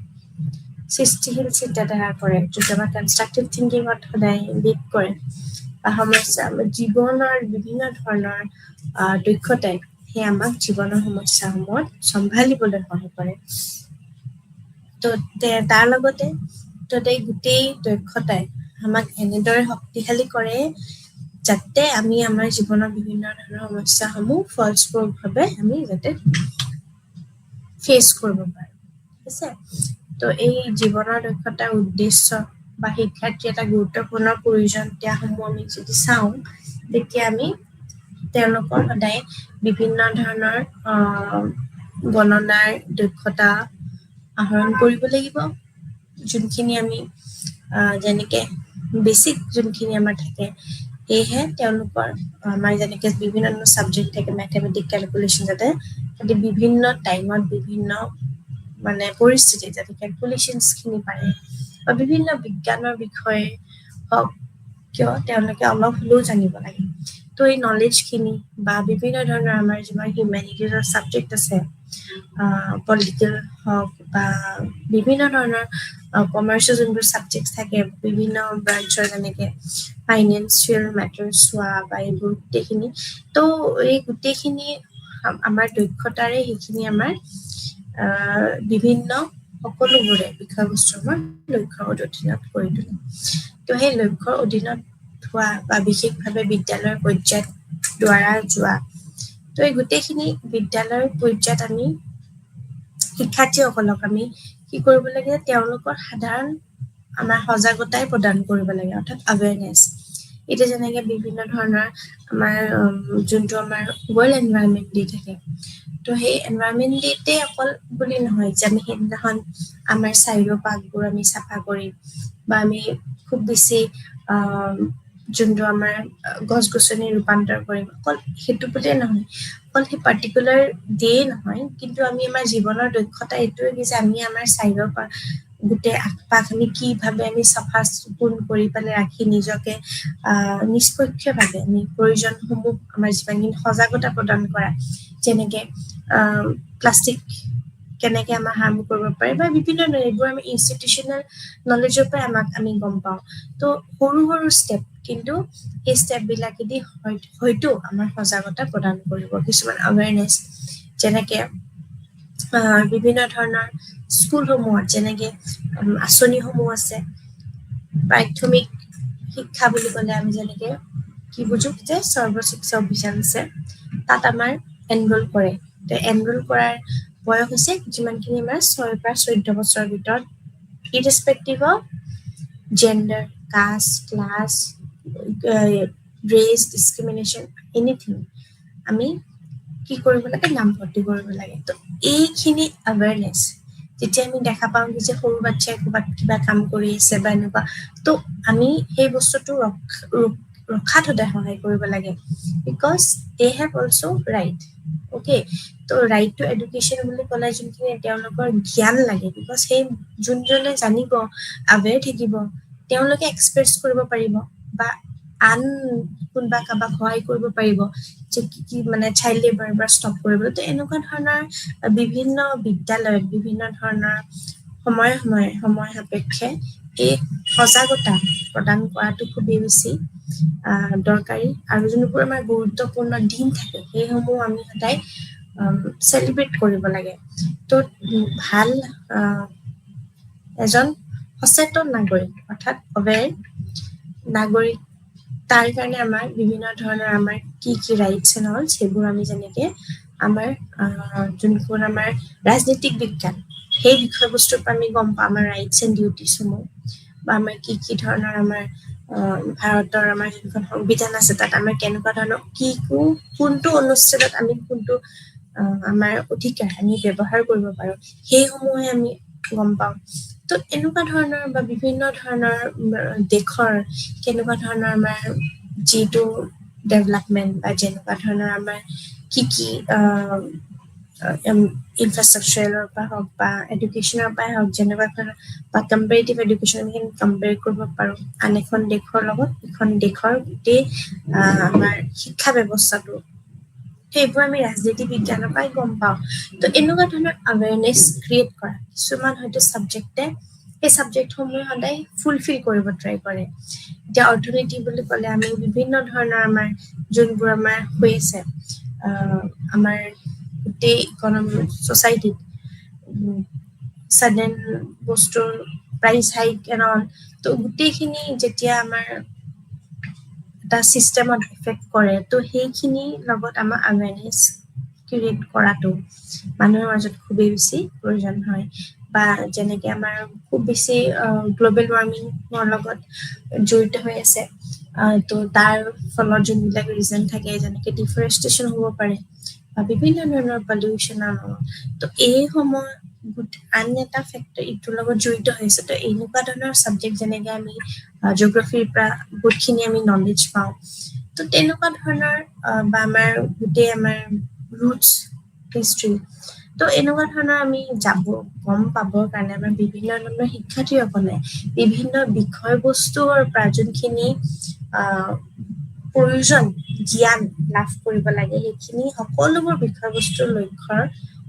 সৃষ্টিশীল চিন্তাধাৰা কৰে, যিটো আমাৰ কনষ্ট্ৰাকটিভ থিংকিঙত সদায় লিড কৰে, বা জীৱনৰ বিভিন্ন ধৰণৰ দক্ষতাই সেই আমাক জীৱনৰ সমস্যাসমূহত চম্ভালিবলৈ সহায় কৰে। তো তাৰ লগতে গোটেই দক্ষতাই আমাক এনেদৰে শক্তিশালী কৰে যাতে আমি আমাৰ জীৱনৰ বিভিন্ন ধৰণৰ সমস্যাসমূহ ফলস্বৰূপভাৱে আমি যাতে ফেচ কৰিব পাৰোঁ, ঠিক আছে। তো এই জীৱনৰ দক্ষতাৰ উদ্দেশ্য বা শিক্ষাৰ্থী এটা গুৰুত্বপূৰ্ণ প্ৰয়োজনীয়তাসমূহ আমি যদি চাওঁ, তেতিয়া আমি তেওঁলোকৰ সদায় বিভিন্ন ধৰণৰ গণনাৰ দক্ষতা আহৰণ কৰিব লাগিব, যোনখিনি আমি যেনেকে বেছিক যোনখিনি আমাৰ থাকে, সেয়েহে তেওঁলোকৰ আমাৰ যেনেকে বিভিন্ন ধৰণৰ ছাবজেক্ট থাকে, মেথমেটিক, কেলকুলেশ্যন, যাতে বিভিন্ন টাইমত বিভিন্ন মানে পৰিস্থিতি যাতে কেলকুলেশ্যনছখিনি পাৰে বা বিভিন্ন বিজ্ঞানৰ বিষয়ে হওক কিয় তেওঁলোকে অলপ হ'লেও জানিব লাগে তো এই নলেজখিনি বা বিভিন্ন ধৰণৰ আমাৰ যিমান হিউমেনিটিজৰ ছাবজেক্ট আছে পলিটিকেল হওক বা বিভিন্ন ধৰণৰ কমাৰ্চৰ যোনবোৰ ছাবজেক্ট থাকে বিভিন্ন ব্ৰাঞ্চৰ যেনেকৈ ফাইনেন্সিয়েল মেটাৰ্ছ হোৱা বা এইবোৰ গোটেইখিনি তো এই গোটেইখিনি আমাৰ দক্ষতাৰে সেইখিনি আমাৰ বিভিন্ন সকলোবোৰে বিষয়বস্তু আমাৰ লক্ষ্যৰ অধীনত কৰি তোলে তো সেই লক্ষ্যৰ অধীনত হোৱা বা বিশেষভাৱে বিদ্যালয়ৰ পৰ্যায়ত দ্বাৰা যোৱা তো এই গোটেইখিনি বিদ্যালয়ৰ পৰ্যায়ত আমি শিক্ষাৰ্থীসকলক আমি কি কৰিব লাগে তেওঁলোকৰ সাধাৰণ আমাৰ সজাগতাই প্ৰদান কৰিব লাগে অৰ্থাৎ আৱেৰনেছ এতিয়া যেনেকৈ বিভিন্ন ধৰণৰ আমাৰ যোনটো আমাৰ ৱৰ্ল্ড এনভাইৰনমেণ্ট ডে থাকে তো সেই এনভাইৰনমেণ্ট ডেতে অকল বুলি নহয় যে আমি সেইদিনাখন আমাৰ চাৰিওপাশবোৰ আমি চাফা কৰিম বা আমি খুব বেছি যোনটো আমাৰ গছ গছনি ৰূপান্তৰ কৰিম অকল সেইটো বুলিয়ে নহয় অকল সেই পাৰ্টিকুলাৰ ডে নহয় কিন্তু আমি আমাৰ জীৱনৰ দক্ষতা এইটোৱে যে আমি আমাৰ চাৰিওপাশ গোটেই আশপাশ আমি কিভাৱে আমি চাফা চিকুণ কৰি পেলাই ৰাখি নিজকে নিষ্পক্ষভাৱে আমি প্ৰয়োজনসমূহ আমাৰ যিমানখিনি সজাগতা প্ৰদান কৰা যেনেকৈ প্লাষ্টিক কেনেকৈ আমাৰ হাৰ্ম কৰিব পাৰে বা বিভিন্ন ধৰণৰ এইবোৰ আমি ইনষ্টিটিউচনেল নলেজৰ পৰাই আমি গম পাওঁ তো সৰু সৰু ষ্টেপ কিন্তু এই ষ্টেপবিলাকেদি হয়তো আমাৰ সজাগতা প্ৰদান কৰিব কিছুমান আৱেৰনেছ যেনেকৈ বিভিন্ন ধৰণৰ স্কুলসমূহত যেনেকৈ আঁচনিসমূহ আছে প্ৰাথমিক শিক্ষা বুলি ক'লে আমি যেনেকৈ কি বুজো যে সৰ্বশিক্ষা অভিযান আছে তাত আমাৰ এনৰোল কৰে তো এনৰোল কৰাৰ বয়স হৈছে যিমানখিনি আমাৰ 6 পৰা 14 বছৰৰ ভিতৰত irrespective of gender caste class race discrimination anything আমি কি কৰিব লাগে নামভৰ্তি কৰিব লাগে তো এইখিনি আৱেৰনেছ যেতিয়া আমি দেখা পাওঁ যে সৰু বাচ্ছাই ক'ৰবাত কিবা কাম কৰি আছে বা এনেকুৱা তো আমি সেই বস্তুটো ৰখাত সদায় সহায় কৰিব লাগে because they have also' right okay তো ৰাইট টু এডুকেশ্যন বুলি ক'লে যোনখিনি তেওঁলোকৰ জ্ঞান লাগে বিকজ সেই যোনজনে জানিব আৱেৰ থাকিব তেওঁলোকে এক্সপ্ৰেছ কৰিব পাৰিব বা আন কোনোবা কাৰোবাক সহায় কৰিব পাৰিব যে কি মানে চাইল্ড লেবাৰৰ পৰা ষ্টপ কৰিবলৈ তো এনেকুৱা ধৰণৰ বিভিন্ন বিদ্যালয়ত বিভিন্ন ধৰণৰ সময় সাপেক্ষে এই সজাগতা প্ৰদান কৰাটো খুবেই বেছি দৰকাৰী আৰু যোনবোৰ আমাৰ গুৰুত্বপূৰ্ণ দিন থাকে সেইসমূহ আমি সদায় চেলিব্ৰেট কৰিব লাগে তো ভাল এজন সচেতন নাগৰিক অৰ্থাৎ অৱেৰ নাগৰিক তাৰ কাৰণে আমাৰ বিভিন্ন ধৰণৰ আমাৰ কি ৰাইটছ এণ্ড অল সেইবোৰ আমি যেনেকৈ আমাৰ যোনবোৰ আমাৰ ৰাজনীতিক বিজ্ঞান সেই বিষয়বস্তুৰ পৰা আমি গম পাওঁ আমাৰ ৰাইটছ এণ্ড ডিউটিছসমূহ বা আমাৰ কি ধৰণৰ আমাৰ ভাৰতৰ আমাৰ যোনখন সংবিধান আছে তাত আমাৰ কেনেকুৱা ধৰণৰ কোনটো অনুচ্ছেদত আমি কোনটো আমাৰ অধিকাৰ আমি ব্যৱহাৰ কৰিব পাৰোঁ সেইসমূহে আমি গম পাওঁ তো এনেকুৱা ধৰণৰ বা বিভিন্ন ধৰণৰ দেশৰ কেনেকুৱা ধৰণৰ আমাৰ যিটো ডেভেলপমেণ্ট বা যেনেকুৱা ধৰণৰ আমাৰ কি ইনফ্ৰাষ্ট্ৰাকচাৰৰ পৰা হওক বা এডুকেশ্যনৰ পৰাই হওক যেনেকুৱা ধৰণৰ বা কম্পেৰেটিভ এডুকেশ্যন আমি কম্পেয়াৰ কৰিব পাৰোঁ আন এখন দেশৰ লগত এখন দেশৰ গোটেই আমাৰ শিক্ষা ব্যৱস্থাটো সেইবোৰ আমি ৰাজনীতি বিজ্ঞানৰ পৰাই গম পাওঁ তো এনেকুৱা ধৰণৰ আৱেৰনেছ ক্ৰিয়েট কৰা কিছুমান হয়তো ছাবজেক্টে সেই ছাবজেক্টসমূহ সদায় ফুলফিল কৰিব ট্ৰাই কৰে এতিয়া অৰ্থনীতি বুলি ক'লে আমি বিভিন্ন ধৰণৰ আমাৰ যোনবোৰ আমাৰ হৈ আছে আমাৰ গোটেই ইকনমি ছ'চাইটিত ছাডেন বস্তুৰ প্ৰাইচ হাইক এণ্ড অল তো গোটেইখিনি যেতিয়া আমাৰ এটা ছিষ্টেমত এফেক্ট কৰে তো সেইখিনিৰ লগত আমাৰ আৱেৰনেছ ক্ৰিয়েট কৰাটো মানুহৰ মাজত খুবেই বেছি প্ৰয়োজন হয় বা যেনেকৈ আমাৰ খুব বেছি গ্ল'বেল ৱাৰ্মিঙৰ লগত জড়িত হৈ আছে তো তাৰ ফলত যোনবিলাক ৰিজন থাকে যেনেকৈ ডিফৰেষ্টেশ্যন হ'ব পাৰে বা বিভিন্ন ধৰণৰ পলিউশ্যনৰ তো এইসমূহ আন এটা ফেক্টৰ ইটোৰ লগত জড়িত হৈছে তো এনেকুৱা ধৰণৰ ছাবজেক্ট যেনেকৈ আমি জিঅ'গ্ৰাফীৰ পৰা বহুতখিনি আমি নলেজ পাওঁ তো তেনেকুৱা ধৰণৰ বা আমাৰ গোটেই আমাৰ ৰুটছ হিষ্ট্ৰী তো তো এনেকুৱা ধৰণৰ আমি গম পাবৰ কাৰণে আমাৰ বিভিন্ন ধৰণৰ শিক্ষাৰ্থীসকলে বিভিন্ন বিষয়বস্তুৰ পৰা যোনখিনি প্ৰয়োজন জ্ঞান লাভ কৰিব লাগে সেইখিনি সকলোবোৰ বিষয়বস্তুৰ লক্ষ্যৰ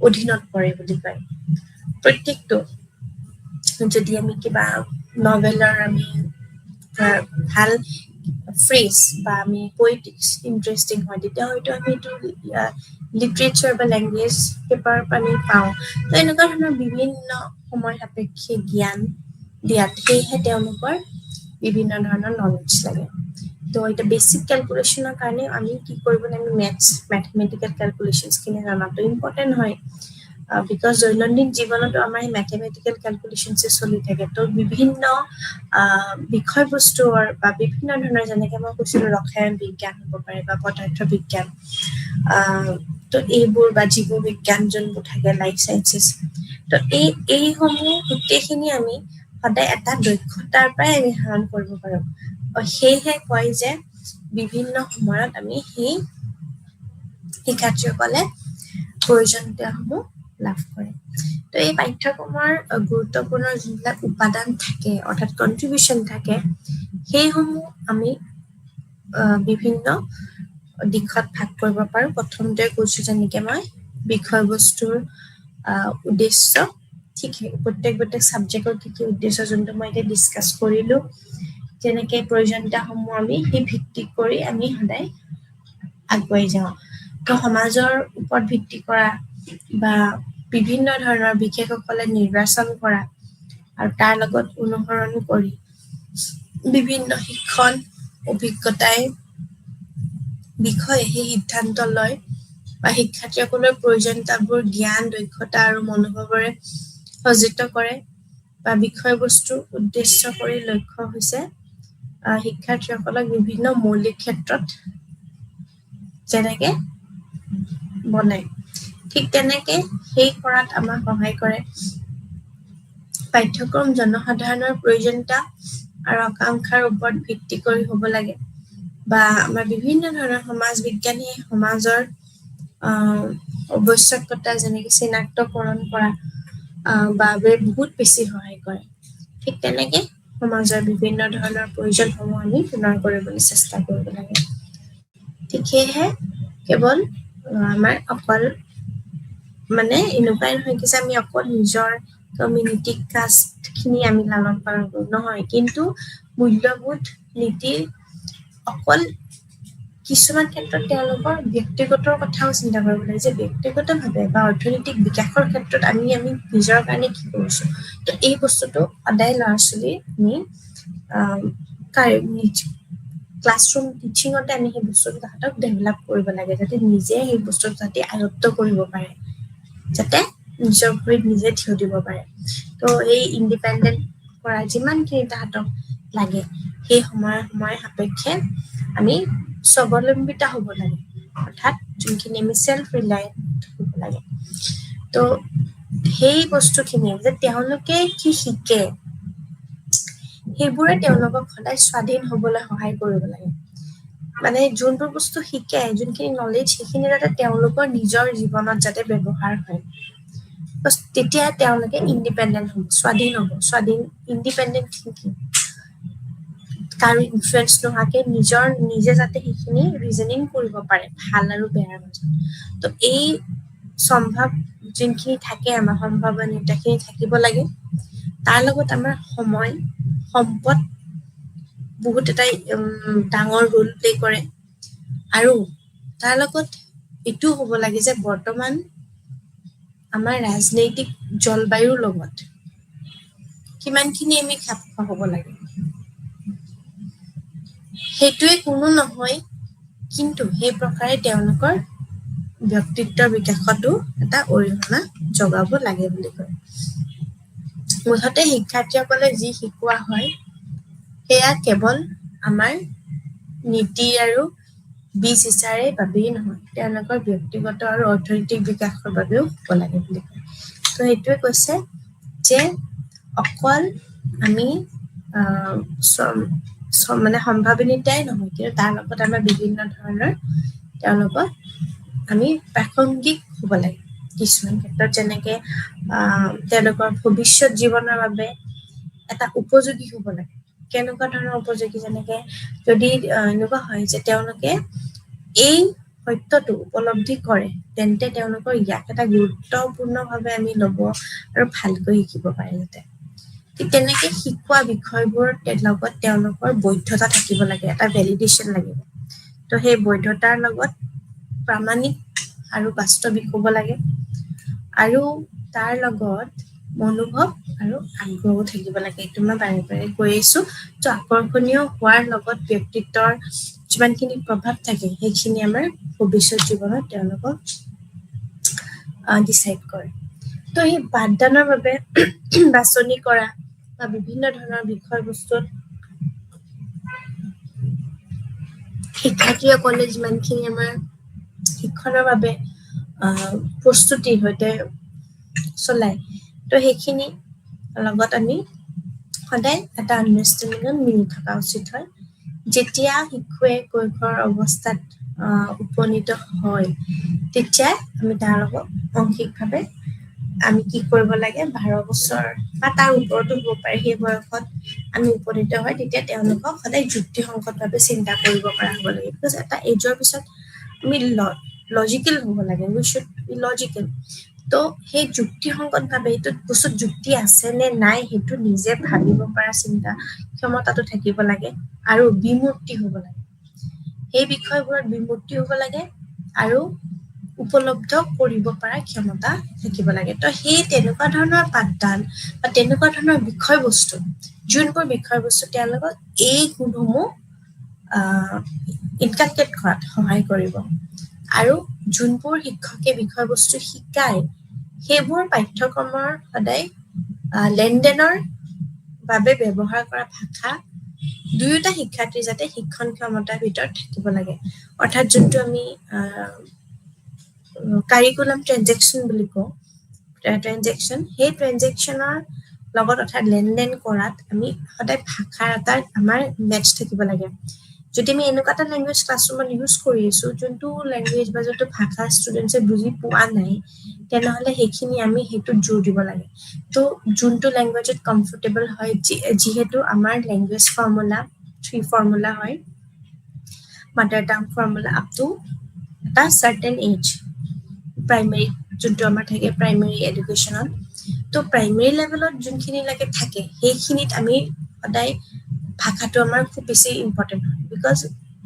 অধীনত পৰে বুলি কয় প্ৰত্যেকটো যদি আমি কিবা নভেলৰ আমি ভাল ফ্ৰেজ বা আমি পয়েটিক্স ইন্টাৰেষ্টিং হয় তেতিয়া হয়তো আমি এইটো লিটাৰেচাৰ বা লেংগুৱেজ পেপাৰ আমি পাওঁ তো এনেকুৱা ধৰণৰ বিভিন্ন সময় সাপেক্ষে জ্ঞান দিয়াত সেয়েহে তেওঁলোকৰ বিভিন্ন ধৰণৰ নলেজ লাগে তো এটা বেসিক ক্যালকুলেশনৰ কাৰণে আমি কি কৰিব লাগে মেথমেটিক্যাল ক্যালকুলেশনছখিনি জানাটো ইম্পৰ্টেন্ট হয় বিকজ দৈনন্দিন জীৱনতো আমাৰ মেথমেটিক্যাল ক্যালকুলেশনছ চলি থাকে তো বিভিন্ন বিষয়বস্তুৰ বা বিভিন্ন ধৰণৰ যেনেকৈ মই কৈছিলোঁ ৰসায়ন বিজ্ঞান হ'ব পাৰে বা পদাৰ্থ বিজ্ঞান তো এইবোৰ বা জীৱ বিজ্ঞান যোনবোৰ থাকে লাইফ সায়েন্সেছ তো এইসমূহ গোটেইখিনি আমি সদায় এটা দক্ষতাৰ পৰাই আমি আহৰণ কৰিব পাৰোঁ সেয়েহে কয় যে বিভিন্ন সময়ত আমি সেই শিক্ষাৰ্থীসকলে প্ৰয়োজনীয়তাসমূহ লাভ কৰে তো এই পাঠ্যক্ৰমৰ গুৰুত্বপূৰ্ণ যিবিলাক উপাদান থাকে অৰ্থাৎ কন্ট্ৰিবিউশন থাকে সেইসমূহ আমি বিভিন্ন দিশত ভাগ কৰিব পাৰোঁ প্ৰথমতে কৈছোঁ যেনেকৈ মই বিষয়বস্তুৰ উদ্দেশ্য ঠিক প্ৰত্যেক ছাবজেক্টৰ কি কি উদ্দেশ্য যোনটো মই এতিয়া ডিছকাছ কৰিলোঁ যেনেকৈ প্ৰয়োজনীয়তাসমূহ আমি সেই ভিত্তি কৰি আমি সদায় আগুৱাই যাওঁ তো সমাজৰ ওপৰত ভিত্তি কৰা বা বিভিন্ন ধৰণৰ বিশেষসকলে নিৰ্বাচন কৰা আৰু তাৰ লগত অনুসৰণ কৰি বিভিন্ন শিক্ষণ অভিজ্ঞতাই বিষয়ে সেই সিদ্ধান্ত লয় বা শিক্ষাৰ্থীসকলৰ প্ৰয়োজনীয়তাবোৰ জ্ঞান দক্ষতা আৰু মনোভাৱেৰে সজ্জিত কৰে বা বিষয়বস্তুৰ উদ্দেশ্য কৰি লক্ষ্য হৈছে শিক্ষাৰ্থীসকলক বিভিন্ন মৌলিক ক্ষেত্ৰত যেনেকে বনায় ঠিক তেনেকে সেই কৰাত আমাক সহায় কৰে পাঠ্যক্ৰম জনসাধাৰণৰ প্ৰয়োজনীয়তা আৰু আকাংক্ষাৰ ওপৰত ভিত্তি কৰি হ'ব লাগে বা আমাৰ বিভিন্ন ধৰণৰ সমাজ বিজ্ঞানী সমাজৰ আৱশ্যকতা যেনেকৈ চিনাক্তকৰণ কৰা বাবে বহুত বেছি সহায় কৰে ঠিক তেনেকে সমাজৰ বিভিন্ন ধৰণৰ প্ৰয়োজনসমূহ আমি পূৰণ কৰিবলৈ চেষ্টা কৰিব লাগে ঠিক সেয়েহে কেৱল আমাৰ অকল মানে এনেকুৱাই নহয় কি যে আমি অকল নিজৰ কমিউনিটি কাষ্টখিনি আমি লালন পালন কৰোঁ নহয় কিন্তু মূল্যবোধ নীতি অকল কিছুমান ক্ষেত্ৰত তেওঁলোকৰ ব্যক্তিগত কথাও চিন্তা কৰিব লাগে যে ব্যক্তিগতভাৱে বা অৰ্থনৈতিক বিকাশৰ ক্ষেত্ৰত আমি নিজৰ কাৰণে কি কৰিছোঁ তো এই বস্তুটো সদায় ল'ৰা ছোৱালী আমি ক্লাছৰুম টিচিঙতে আমি সেই বস্তুটো তাহাঁতক ডেভেলপ কৰিব লাগে যাতে নিজে সেই বস্তুটো তাহাঁতি আয়ত্ব কৰিব পাৰে যাতে নিজৰ ভৰিত নিজে থিয় দিব পাৰে তো এই ইণ্ডিপেণ্ডেণ্ট কৰা যিমানখিনি তাহাঁতক লাগে সেই সময় সাপেক্ষে আমি স্বাৱলম্বিতা হ'ব লাগে অৰ্থাৎ যোনখিনি আমি চেল্ফ ৰিলায়েণ্ট হ'ব লাগে তো সেই বস্তুখিনি যে তেওঁলোকে কি শিকে সেইবোৰে তেওঁলোকক সদায় স্বাধীন হ'বলৈ সহায় কৰিব লাগে মানে যোনবোৰ বস্তু শিকে যোনখিনি নলেজ সেইখিনি যাতে তেওঁলোকৰ নিজৰ জীৱনত যাতে ব্যৱহাৰ হয় তেতিয়া তেওঁলোকে ইণ্ডিপেণ্ডেণ্ট হ'ব স্বাধীন ইণ্ডিপেণ্ডেণ্ট থিংকিং কাৰো ইনফ্লুৱেঞ্চ নোহোৱাকে নিজে যাতে সেইখিনি ৰিজনিং কৰিব পাৰে ভাল আৰু বেয়াৰ মাজত তো এই সম্ভৱ যোনখিনি থাকে আমাৰ সম্ভাৱনীয়তাখিনি থাকিব লাগে তাৰ লগত আমাৰ সময় সম্পদ বহুত এটা ডাঙৰ ৰোল প্লে কৰে আৰু তাৰ লগত এইটো হ'ব লাগে যে বৰ্তমান আমাৰ ৰাজনৈতিক জলবায়ুৰ লগত কিমানখিনি আমি খাপ খোৱা হ'ব লাগে সেইটোৱে কোনো নহয় কিন্তু সেই প্ৰকাৰে তেওঁলোকৰ ব্যক্তিত্বৰ বিকাশতো এটা অৰিহণা যোগাব লাগে বুলি কয় মুঠতে শিক্ষাৰ্থীসকলে যি শিকোৱা হয় সেয়া কেৱল আমাৰ নীতি আৰু বীজ সিঁচাৰে বাবেই নহয় তেওঁলোকৰ ব্যক্তিগত আৰু অৰ্থনৈতিক বিকাশৰ বাবেও হ'ব লাগে বুলি কয় তো সেইটোৱে কৈছে যে অকল আমি মানে সম্ভাৱনীয়তাই নহয় কিন্তু তাৰ লগত আমাৰ বিভিন্ন ধৰণৰ তেওঁলোকক আমি প্ৰাসংগিক হ'ব লাগে কিছুমান ক্ষেত্ৰত যেনেকে তেওঁলোকৰ ভৱিষ্যত জীৱনৰ বাবে এটা উপযোগী হ'ব লাগে। কেনেকুৱা ধৰণৰ উপযোগী, যেনেকে যদি এনেকুৱা হয় যে তেওঁলোকে এই সত্যটো উপলব্ধি কৰে, তেন্তে তেওঁলোকৰ ইয়াক এটা গুৰুত্বপূৰ্ণভাৱে আমি ল'ব আৰু ভালকৈ শিকিব পাৰে যাতে। ঠিক তেনেকে শিকোৱা বিষয়বোৰৰ লগত তেওঁলোকৰ বৈধতা থাকিব লাগে, এটা ভেলিডেশ্যন লাগিব। তো সেই বৈধতাৰ লগত প্ৰামাণিক আৰু বাস্তৱিক হ'ব লাগে, আৰু তাৰ লগত মনোভৱ আৰু আগ্ৰহো থাকিব লাগে। এইটো মই বাৰে বাৰে কৈ আহিছো। তো আকৰ্ষণীয় হোৱাৰ লগত ব্যক্তিত্বৰ যিমানখিনি প্ৰভাৱ থাকে সেইখিনি আমাৰ ভৱিষ্যত জীৱনত তেওঁলোকক ডিচাইড কৰে। তো এই পাঠদানৰ বাবে বাছনি কৰা বা বিভিন্ন ধৰণৰ বিষয়বস্তুত শিক্ষাৰ্থীসকলে যিমানখিনি আমাৰ শিক্ষণৰ বাবে প্ৰস্তুতিৰ সৈতে চলাই, তো সেইখিনি লগত আমি সদায় এটা আণ্ডাৰষ্টেণ্ডিঙত মিলি থকা উচিত হয়। যেতিয়া শিশুৱে কৈশোৰ অৱস্থাত উপনীত হয়, তেতিয়া আমি তাৰ লগত আংশিকভাৱে আমি কি কৰিব লাগে, 12 বছৰ বা তাৰ ওপৰতো হ'ব পাৰে, সেই বয়সত আমি উপনীত হয়, তেতিয়া তেওঁলোকক সদায় যুক্তিসংগতভাৱে চিন্তা কৰিব পৰা হ'ব লাগে। বিকজ এটা এজৰ পিছত আমি লজিকেল হ'ব লাগে, উই শুড বি লজিকেল। তো সেই যুক্তিসংগতভাৱে এইটোত বস্তুত যুক্তি আছে নে নাই সেইটো নিজে ভাবিব পৰা চিন্তা ক্ষমতাটো থাকিব লাগে, আৰু বিমূৰ্তি হ'ব লাগে। সেই বিষয়বোৰত বিমূৰ্তি হ'ব লাগে আৰু উপলব্ধ কৰিব পৰা ক্ষমতা থাকিব লাগে। তো সেই তেনেকুৱা ধৰণৰ পাঠদান বা তেনেকুৱা ধৰণৰ বিষয়বস্তু, যোনবোৰ বিষয়বস্তু তেওঁলোকক এই গুণসমূহ ইনকালকেট কৰাত সহায় কৰিব, আৰু যোনবোৰ শিক্ষকে বিষয়বস্তু শিকায় সেইবোৰ পাঠ্যক্ৰমৰ সদায় লেনদেনৰ বাবে ব্যৱহাৰ কৰা ভাষা দুয়োটা শিক্ষাৰ্থীৰ যাতে শিক্ষণ ক্ষমতাৰ ভিতৰত থাকিব লাগে। অৰ্থাৎ যোনটো আমি কাৰিকুলাম ট্ৰেনজেকশ্যন বুলি কওঁ, ট্ৰেনজেকশ্যন, সেই ট্ৰেনজেকশ্যনৰ লগত অৰ্থাৎ লেনদেন কৰাত আমি সদায় ভাষাৰ এটা আমাৰ মেটচ থাকিব লাগে। যদি আমি এনেকুৱা এটা লেংগুৱেজ ক্লাছৰুমত ইউজ কৰি আছো, যোনটো লেংগুৱেজ বা যোনটো ভাষা ষ্টুডেণ্টছে বুজি পোৱা নাই, তেনেহ'লে সেইখিনি আমি সেইটোত জোৰ দিব লাগে। তো যোনটো লেংগুৱেজত কমফৰ্টেবল হয়, যিহেতু আমাৰ লেংগুৱেজ ফৰ্মুলা 3 ফৰ্মুলা হয়, মাডাৰ টাং ফৰ্মুলা আপ টু এটা চাৰ্টেন এজ, প্ৰাইমেৰী যোনটো আমাৰ থাকে প্ৰাইমেৰী এডুকেশ্যনত। তো প্ৰাইমেৰী লেভেলত যোনখিনিলৈকে থাকে সেইখিনিত আমি সদায় ভাষাটো আমাৰ খুব বেছি ইম্পৰ্টেণ্ট হয়। বিকজ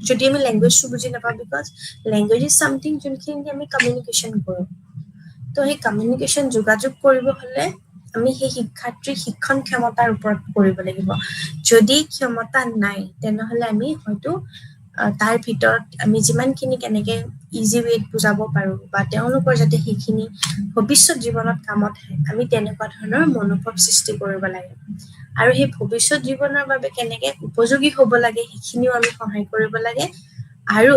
যদি আমি লেংগুৱেজটো বুজি নাপাওঁ, বিকজ লেংগুৱেজ ইজ চামথিং যোনখিনি আমি কমিউনিকেশ্যন কৰোঁ। তো সেই কমিউনিকেশ্যন যোগাযোগ কৰিব হ'লে আমি সেই শিক্ষাৰ্থীৰ শিক্ষণ ক্ষমতাৰ ওপৰত কৰিব লাগিব। যদি ক্ষমতা নাই, তেনেহ'লে আমি হয়তো তাৰ ভিতৰত আমি যিমানখিনি কেনেকৈ ইজি ৱেত বুজাব পাৰোঁ বা তেওঁলোকৰ যাতে সেইখিনি ভৱিষ্যত জীৱনত কামত আহে, আমি তেনেকুৱা ধৰণৰ মনোভাৱ সৃষ্টি কৰিব লাগে। আৰু সেই ভৱিষ্যত জীৱনৰ বাবে কেনেকৈ উপযোগী হ'ব লাগে সেইখিনিও আমি সহায় কৰিব লাগে, আৰু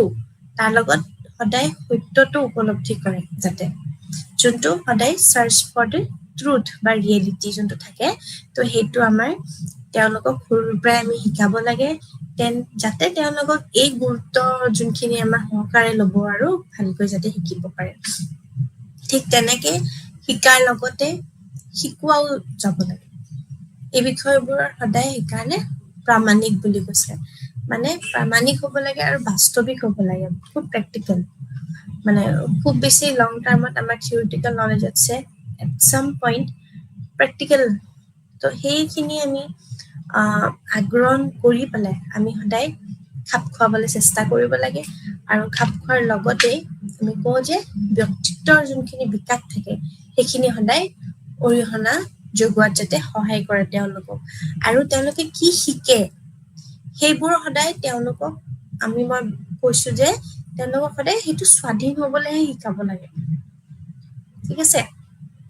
তাৰ লগত সদায় সত্যটো উপলব্ধি কৰে যাতে, যোনটো সদায় চাৰ্চ ফৰ দ্য ট্ৰুথ বা ৰিয়েলিটি যোনটো থাকে, তো সেইটো আমাৰ তেওঁলোকক সৰুৰ পৰাই আমি শিকাব লাগে, যাতে তেওঁলোকক এই গুৰুত্ব যোনখিনি আমাৰ সহকাৰে ল'ব আৰু ভালকৈ যাতে শিকিব পাৰে। ঠিক তেনেকে শিকাৰ লগতে শিকোৱাও যাব লাগে। এই বিষয়বোৰ সদায় সেইকাৰণে প্ৰামাণিক বুলি কৈছে, মানে প্ৰামাণিক হ'ব লাগে আৰু বাস্তৱিক হ'ব লাগে, খুব প্ৰেক্টিকেল। মানে খুব বেছি লং টাৰ্মত আমাৰ থিয়ৰিটিকেল নলেজ আছে, এট চাম পইণ্ট প্ৰেক্টিকেল। তো সেইখিনি আমি আগ্ৰহ কৰি পেলাই আমি সদায় খাপ খুৱাবলৈ চেষ্টা কৰিব লাগে, আৰু খাপ খোৱাৰ লগতে আমি কওঁ যে ব্যক্তিত্বৰ যোনখিনি বিকাশ থাকে সেইখিনি সদায় অৰিহণা যোগোৱাত যাতে সহায় কৰে তেওঁলোকক, আৰু তেওঁলোকে কি শিকে সেইবোৰ সদায় তেওঁলোকক মই কৈছো যে তেওঁলোকক সদায় সেইটো স্বাধীন হ'বলৈহে শিকাব লাগে। ঠিক আছে,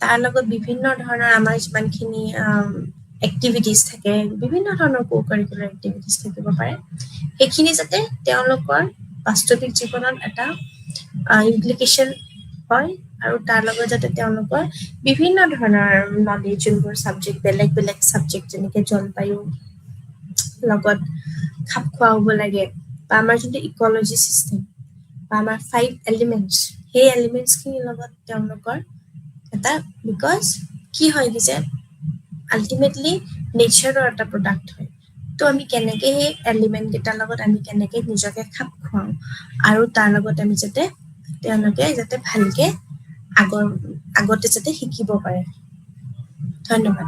তাৰ লগত বিভিন্ন ধৰণৰ আমাৰ যিমানখিনি এক্টিভিটিজ থাকে, বিভিন্ন ধৰণৰ কো-কাৰিকুলাৰ এক্টিভিটিজ থাকিব পাৰে, সেইখিনি যাতে তেওঁলোকৰ বাস্তৱিক জীৱনত এটা ইমপ্লিকেশ্যন হয়, আৰু তাৰ লগত যাতে তেওঁলোকৰ বিভিন্ন ধৰণৰ নলেজ যোনবোৰ ছাবজেক্ট বেলেগ বেলেগ ছাবজেক্ট যেনেকৈ জলবায়ু লগত খাপ খোৱা হ'ব লাগে, বা আমাৰ যোনটো ইক'লজি চিষ্টেম বা আমাৰ 5 এলিমেণ্টছ, সেই এলিমেণ্টছখিনিৰ লগত তেওঁলোকৰ এটা বিকজ কি হয় কি যে আল্টিমেটলি নেচাৰৰ এটা প্ৰডাক্ট হয় তো আমি কেনেকে সেই এলিমেণ্ট কেইটাৰ লগত আমি কেনেকে নিজকে খাপ খুৱাওঁ আৰু তাৰ লগত আমি যাতে তেওঁলোকে যাতে ভালকে আগতে যাতে শিকিব পাৰে ধন্যবাদ